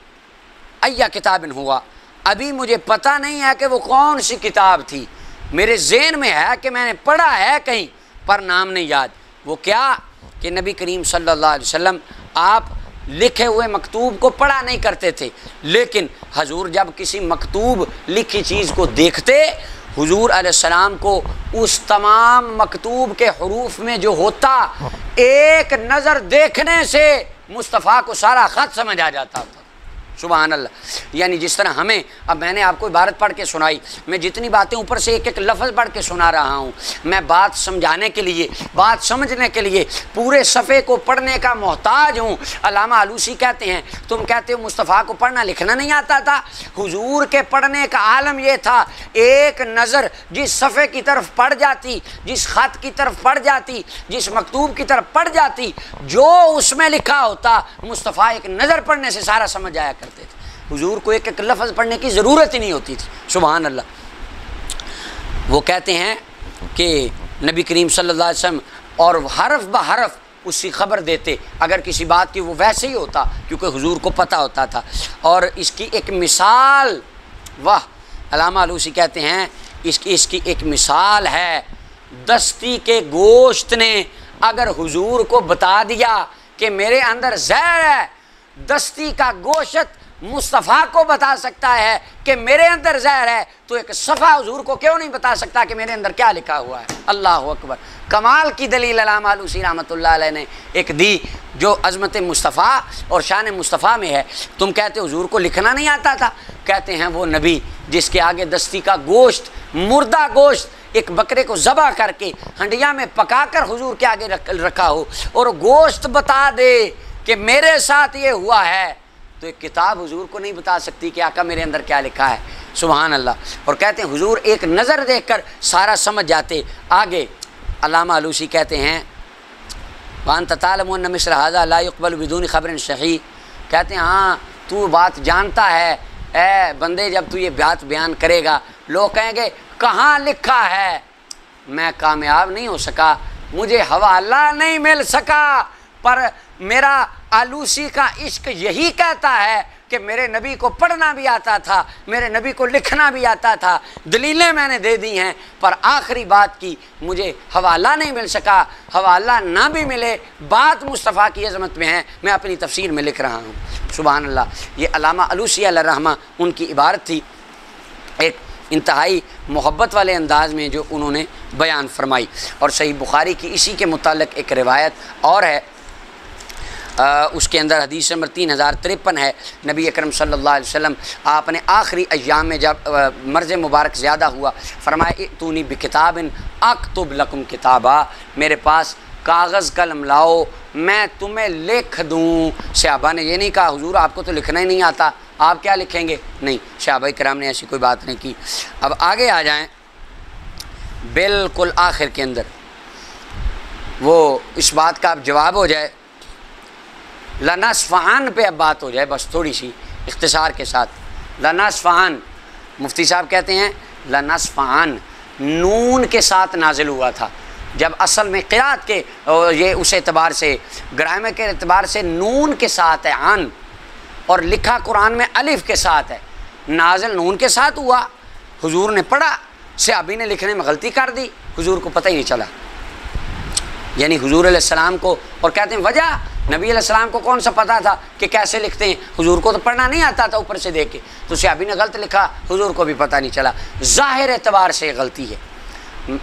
ای کتاب ہوا، ابھی مجھے پتہ نہیں ہے کہ وہ کون سی کتاب تھی، میرے ذہن میں ہے کہ میں نے پڑھا ہے کہیں پر نام نہیں یاد۔ وہ کیا کہ نبی کریم صلی اللہ علیہ وسلم آپ لکھے ہوئے مکتوب کو پڑھا نہیں کرتے تھے، لیکن حضور جب کسی مکتوب لکھی چیز کو دیکھتے، حضور علیہ السلام کو اس تمام مکتوب کے حروف میں جو ہوتا، ایک نظر دیکھنے سے مصطفیٰ کو سارا خط سمجھ آ جاتا تھا۔ سبحان اللہ۔ یعنی جس طرح ہمیں، اب میں نے آپ کو عبارت پڑھ کے سنائی، میں جتنی باتیں اوپر سے ایک ایک لفظ پڑھ کے سنا رہا ہوں، میں بات سمجھانے کے لیے، بات سمجھنے کے لیے پورے صفحے کو پڑھنے کا محتاج ہوں۔ علامہ علوسی کہتے ہیں، تم کہتے ہو مصطفیٰ کو پڑھنا لکھنا نہیں آتا تھا، حضور کے پڑھنے کا عالم یہ تھا، ایک نظر جس صفحے کی طرف پڑ جاتی، جس خط کی طرف پڑ جاتی، جس مکتوب کی طرف پڑ جاتی، جو اس میں لکھا ہوتا، مصطفیٰ ایک نظر پڑھنے سے سارا سمجھ آیا کرتے تھے، حضور کو ایک ایک لفظ پڑھنے کی ضرورت ہی نہیں ہوتی تھی۔ سبحان اللہ۔ وہ کہتے ہیں کہ نبی کریم صلی اللہ علیہ وسلم اور حرف بحرف اس کی خبر دیتے، اگر کسی بات کی وہ ویسے ہی ہوتا، کیونکہ حضور کو پتہ ہوتا تھا۔ اور اس کی ایک مثال، واہ، علامہ علوسی کہتے ہیں اس کی ایک مثال ہے، دستی کے گوشت نے اگر حضور کو بتا دیا کہ میرے اندر زہر ہے، دستی کا گوشت مصطفیٰ کو بتا سکتا ہے کہ میرے اندر زہر ہے، تو ایک صفحہ حضور کو کیوں نہیں بتا سکتا کہ میرے اندر کیا لکھا ہوا ہے؟ اللہ اکبر۔ کمال کی دلیل علامہ علوسی رحمۃ اللہ علیہ نے ایک دی، جو عظمت مصطفیٰ اور شان مصطفیٰ میں ہے۔ تم کہتے حضور کو لکھنا نہیں آتا تھا، کہتے ہیں وہ نبی جس کے آگے دستی کا گوشت، مردہ گوشت، ایک بکرے کو ذبح کر کے ہنڈیا میں پکا کر حضور کے آگے رکھا ہو، اور گوشت بتا دے کہ میرے ساتھ یہ ہوا ہے، تو ایک کتاب حضور کو نہیں بتا سکتی کہ آقا میرے اندر کیا لکھا ہے۔ سبحان اللہ۔ اور کہتے ہیں حضور ایک نظر دیکھ کر سارا سمجھ جاتے۔ آگے علامہ علوسی کہتے ہیں، وَأَنْتَ تَعْلَمُ أَنَّ مِثْلَ هَذَا لَا يُقْبَلُ بِدُونِ خَبْرٍ صَحِيحٍ، کہتے ہیں ہاں تو بات جانتا ہے، اے بندے جب تو یہ بات بیان کرے گا، لوگ کہیں گے کہاں لکھا ہے؟ میں کامیاب نہیں ہو سکا، مجھے حوالہ نہیں مل سکا، پر میرا علوسی کا عشق یہی کہتا ہے کہ میرے نبی کو پڑھنا بھی آتا تھا، میرے نبی کو لکھنا بھی آتا تھا، دلیلیں میں نے دے دی ہیں، پر آخری بات کی مجھے حوالہ نہیں مل سکا۔ حوالہ نہ بھی ملے، بات مصطفیٰ کی عظمت میں ہے، میں اپنی تفسیر میں لکھ رہا ہوں۔ سبحان اللہ۔ یہ علامہ علوسی علیہ الرحمہ ان کی عبارت تھی، ایک انتہائی محبت والے انداز میں جو انہوں نے بیان فرمائی۔ اور صحیح بخاری کی اسی کے متعلق ایک روایت اور ہے، اس کے اندر حدیث نمبر 3053 ہے، نبی اکرم صلی اللہ علیہ وسلم آپ نے آخری ایام میں جب مرض مبارک زیادہ ہوا، فرمایا ائتونی بکتاب اکتب لکم کتابا، میرے پاس کاغذ قلم لاؤ میں تمہیں لکھ دوں۔ صحابہ نے یہ نہیں کہا حضور آپ کو تو لکھنا ہی نہیں آتا، آپ کیا لکھیں گے؟ نہیں، صحابہ کرام نے ایسی کوئی بات نہیں کی۔ اب آگے آ جائیں، بالکل آخر کے اندر وہ اس بات کا اب جواب ہو جائے، لنصفعن پہ اب بات ہو جائے، بس تھوڑی سی اختصار کے ساتھ۔ لنصفعن، مفتی صاحب کہتے ہیں لنصفعن نون کے ساتھ نازل ہوا تھا، جب اصل میں قرات کے یہ اس اعتبار سے گرامر کے اعتبار سے نون کے ساتھ ہے عن، اور لکھا قرآن میں الف کے ساتھ ہے، نازل نون کے ساتھ ہوا، حضور نے پڑھا، صحابی نے لکھنے میں غلطی کر دی، حضور کو پتہ ہی نہیں چلا۔ یعنی حضور علیہ السلام کو، اور کہتے ہیں وجہ نبی علیہ السلام کو کون سا پتہ تھا کہ کیسے لکھتے ہیں، حضور کو تو پڑھنا نہیں آتا تھا اوپر سے دیکھ کے، تو صحابی نے غلط لکھا، حضور کو بھی پتہ نہیں چلا، ظاہر اعتبار سے غلطی ہے۔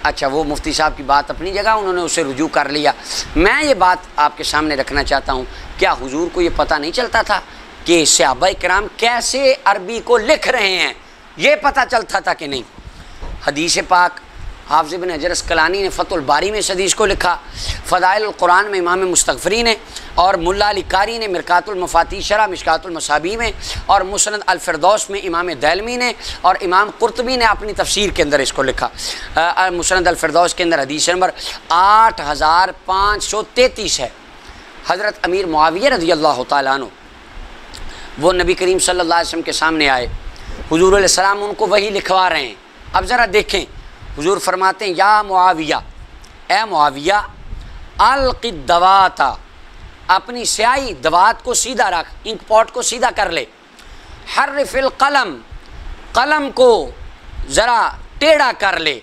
اچھا وہ مفتی صاحب کی بات اپنی جگہ، انہوں نے اسے رجوع کر لیا۔ میں یہ بات آپ کے سامنے رکھنا چاہتا ہوں، کیا حضور کو یہ پتہ نہیں چلتا تھا کہ صحابہ کرام کیسے عربی کو لکھ رہے ہیں؟ یہ پتہ چلتا تھا کہ نہیں؟ حدیث پاک حافظ ابن حجر اسقلانی نے فتح الباری میں اس حدیث کو لکھا، فضائل القرآن میں امام مستغفری نے، اور ملا علی قاری نے مرکات المفاتیح شرح مشکات المصابیح میں، اور مسند الفردوس میں امام دیلمی نے، اور امام قرطبی نے اپنی تفسیر کے اندر اس کو لکھا۔ مسند الفردوس کے اندر حدیث نمبر 8533 ہے۔ حضرت امیر معاویہ رضی اللہ تعالیٰ عنہ وہ نبی کریم صلی اللہ علیہ وسلم کے سامنے آئے، حضور علیہ السلام ان کو وہی لکھوا رہے ہیں۔ اب ذرا دیکھیں، حضور فرماتے ہیں یا معاویہ، اے معاویہ، القی الدوات، اپنی سیاہی دوات کو سیدھا رکھ، انک پاٹ کو سیدھا کر لے، حرف القلم، قلم کو ذرا ٹیڑھا کر لے،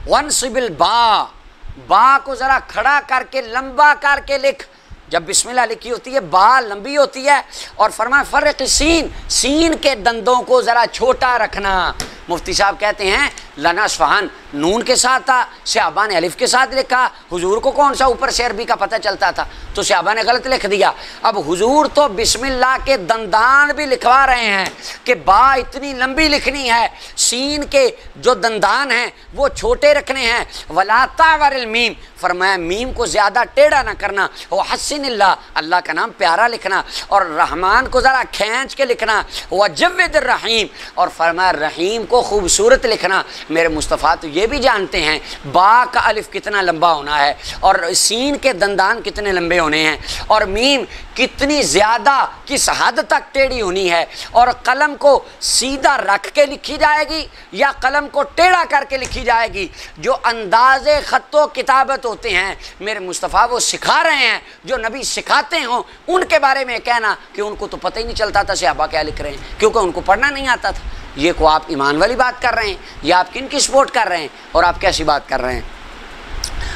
وانصب الباء، با کو ذرا کھڑا کر کے لمبا کر کے لکھ، جب بسم اللہ لکھی ہوتی ہے با لمبی ہوتی ہے، اور فرمایا فرق السین، سین کے دندوں کو ذرا چھوٹا رکھنا۔ مفتی صاحب کہتے ہیں لنصفہن نون کے ساتھ تھا، صحابہ نے الف کے ساتھ لکھا، حضور کو کون سا اوپر سے عربی کا پتہ چلتا تھا، تو صحابہ نے غلط لکھ دیا۔ اب حضور تو بسم اللہ کے دندان بھی لکھوا رہے ہیں کہ با اتنی لمبی لکھنی ہے، سین کے جو دندان ہیں وہ چھوٹے رکھنے ہیں، ولا تعور المیم، فرمایا میم کو زیادہ ٹیڑھا نہ کرنا، وحسن اللہ، اللہ کا نام پیارا لکھنا، اور رحمان کو ذرا کھینچ کے لکھنا، وجود الرحیم، اور فرمایا رحیم کو خوبصورت لکھنا۔ میرے مصطفیٰ تو یہ بھی جانتے ہیں با کا الف کتنا لمبا ہونا ہے، اور سین کے دندان کتنے لمبے ہونے ہیں، اور میم کتنی زیادہ کس حد تک ٹیڑھی ہونی ہے، اور قلم کو سیدھا رکھ کے لکھی جائے گی یا قلم کو ٹیڑھا کر کے لکھی جائے گی۔ جو انداز خط و کتابت ہوتے ہیں میرے مصطفیٰ وہ سکھا رہے ہیں، جو نبی سکھاتے ہوں ان کے بارے میں کہنا کہ ان کو تو پتہ ہی نہیں چلتا تھا صحابہ کیا لکھ رہے ہیں، کیونکہ ان کو پڑھنا نہیں آتا تھا۔ یہ کو آپ ایمان والی بات کر رہے ہیں، یا آپ کن کی سپورٹ کر رہے ہیں، اور آپ کیسی بات کر رہے ہیں؟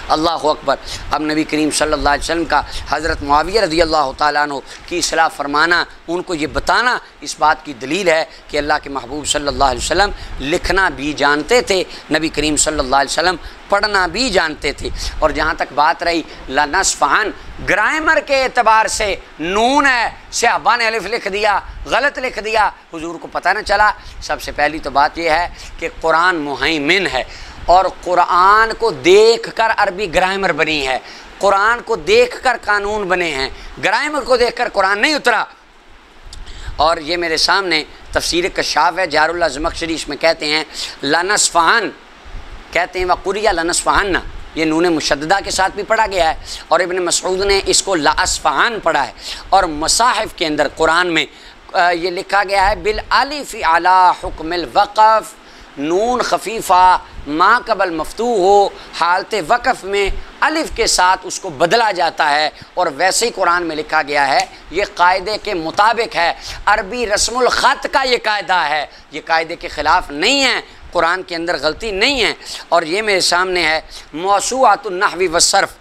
اللہ اکبر۔ اب نبی کریم صلی اللہ علیہ وسلم کا حضرت معاویہ رضی اللہ تعالیٰ عنہ کی اصلاح فرمانا، ان کو یہ بتانا، اس بات کی دلیل ہے کہ اللہ کے محبوب صلی اللہ علیہ وسلم لکھنا بھی جانتے تھے، نبی کریم صلی اللہ علیہ وسلم پڑھنا بھی جانتے تھے۔ اور جہاں تک بات رہی لنصفہن، گرامر کے اعتبار سے نون ہے، صحابہ نے الف لکھ دیا، غلط لکھ دیا، حضور کو پتہ نہ چلا۔ سب سے پہلی تو بات یہ ہے کہ قرآن مہیمن ہے، اور قرآن کو دیکھ کر عربی گرامر بنی ہے، قرآن کو دیکھ کر قانون بنے ہیں، گرامر کو دیکھ کر قرآن نہیں اترا۔ اور یہ میرے سامنے تفسیر کشاف ہے، جار اللہ زمخشری، اس میں کہتے ہیں لنصفہن، کہتے ہیں وقریہ لنصفہن، یہ نون مشددہ کے ساتھ بھی پڑھا گیا ہے، اور ابن مسعود نے اس کو لاصفہن پڑھا ہے، اور مصاحف کے اندر قرآن میں یہ لکھا گیا ہے بالالف علی حکم الوقف، نون خفیفہ ما قبل مفتوح ہو، حالت وقف میں الف کے ساتھ اس کو بدلا جاتا ہے، اور ویسے ہی قرآن میں لکھا گیا ہے، یہ قاعدے کے مطابق ہے، عربی رسم الخط کا یہ قاعدہ ہے، یہ قاعدے کے خلاف نہیں ہے، قرآن کے اندر غلطی نہیں ہے۔ اور یہ میرے سامنے ہے موسوعۃ النحو والصرف،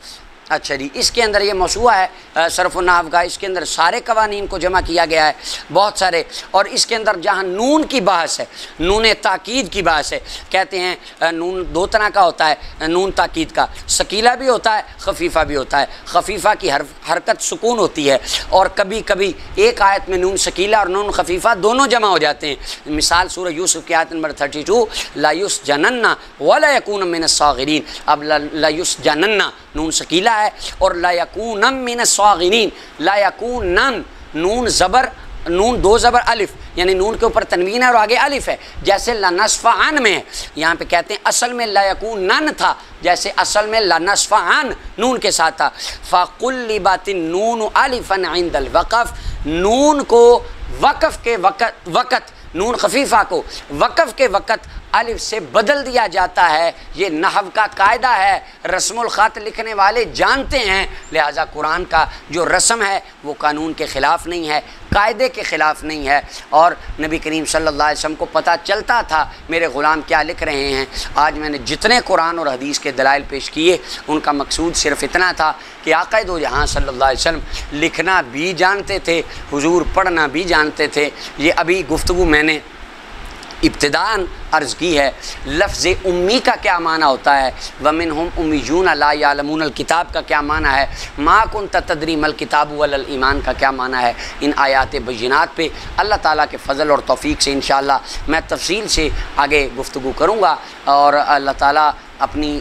اچھا جی، اس کے اندر یہ موسوعہ ہے صرف و نحو کا، اس کے اندر سارے قوانین کو جمع کیا گیا ہے، بہت سارے، اور اس کے اندر جہاں نون کی بحث ہے، نون تاکید کی بحث ہے، کہتے ہیں نون دو طرح کا ہوتا ہے، نون تاکید کا ثقیلہ بھی ہوتا ہے، خفیفہ بھی ہوتا ہے۔ خفیفہ کی حرکت سکون ہوتی ہے، اور کبھی کبھی ایک آیت میں نون ثقیلہ اور نون خفیفہ دونوں جمع ہو جاتے ہیں۔ مثال سورہ یوسف کی آیت نمبر 32، لا یسجنن ولا یکون من الصاغرین، اب لا یسجنن نون ثقیلہ ہے، اور لا یکونن من الصاغرین، لا یکونن نون زبر، نون دو زبر الف، یعنی نون کے اوپر تنوین ہے اور آگے الف ہے، جیسے لنصفعن میں یہاں پہ کہتے ہیں اصل میں لا یکونن تھا، جیسے اصل میں لنصفعن نون کے ساتھ تھا۔ فقلبت النون الفا عند الوقف، نون کو وقف کے وقت نون خفیفہ کو وقف کے وقت الف سے بدل دیا جاتا ہے، یہ نحو کا قاعدہ ہے، رسم الخط لکھنے والے جانتے ہیں، لہٰذا قرآن کا جو رسم ہے وہ قانون کے خلاف نہیں ہے، قاعدے کے خلاف نہیں ہے، اور نبی کریم صلی اللہ علیہ وسلم کو پتہ چلتا تھا میرے غلام کیا لکھ رہے ہیں۔ آج میں نے جتنے قرآن اور حدیث کے دلائل پیش کیے ان کا مقصود صرف اتنا تھا کہ آقا دو جہاں صلی اللہ علیہ وسلم لکھنا بھی جانتے تھے، حضور پڑھنا بھی جانتے تھے۔ یہ ابھی گفتگو میں نے ابتداءً عرض کی ہے۔ لفظ امی کا کیا معنی ہوتا ہے؟ وَمِنْهُمْ أُمِّيُّونَ لَا يَعْلَمُونَ الْكِتَابَ کا کیا معنی ہے؟ مَا كُنْتَ تَدْرِي مَا الْكِتَابُ وَلَا الْإِيمَانُ کا کیا معنی ہے؟ ان آیات بینات پہ اللہ تعالیٰ کے فضل اور توفیق سے انشاءاللہ میں تفصیل سے آگے گفتگو کروں گا، اور اللہ تعالیٰ اپنی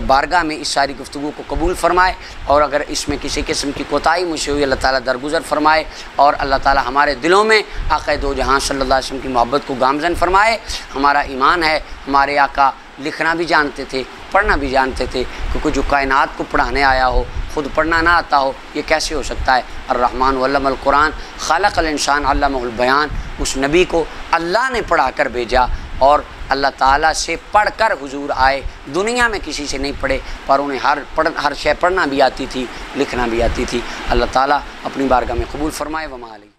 بارگاہ میں اس ساری گفتگو کو قبول فرمائے، اور اگر اس میں کسی قسم کی کوتاہی مجھ سے ہوئی اللہ تعالیٰ درگزر فرمائے، اور اللہ تعالیٰ ہمارے دلوں میں آقا دو جہاں صلی اللہ علیہ وسلم کی محبت کو گامزن فرمائے۔ ہمارا ایمان ہے ہمارے آقا لکھنا بھی جانتے تھے، پڑھنا بھی جانتے تھے، کیونکہ جو کائنات کو پڑھانے آیا ہو خود پڑھنا نہ آتا ہو یہ کیسے ہو سکتا ہے؟ الرحمن علم القرآن خلق الانسان علمہ البیان، اس نبی کو اللہ نے پڑھا کر بھیجا، اور اللہ تعالیٰ سے پڑھ کر حضور آئے، دنیا میں کسی سے نہیں پڑھے، پر انہیں ہر شے پڑھنا بھی آتی تھی، لکھنا بھی آتی تھی۔ اللہ تعالیٰ اپنی بارگاہ میں قبول فرمائے۔ وما علیہ۔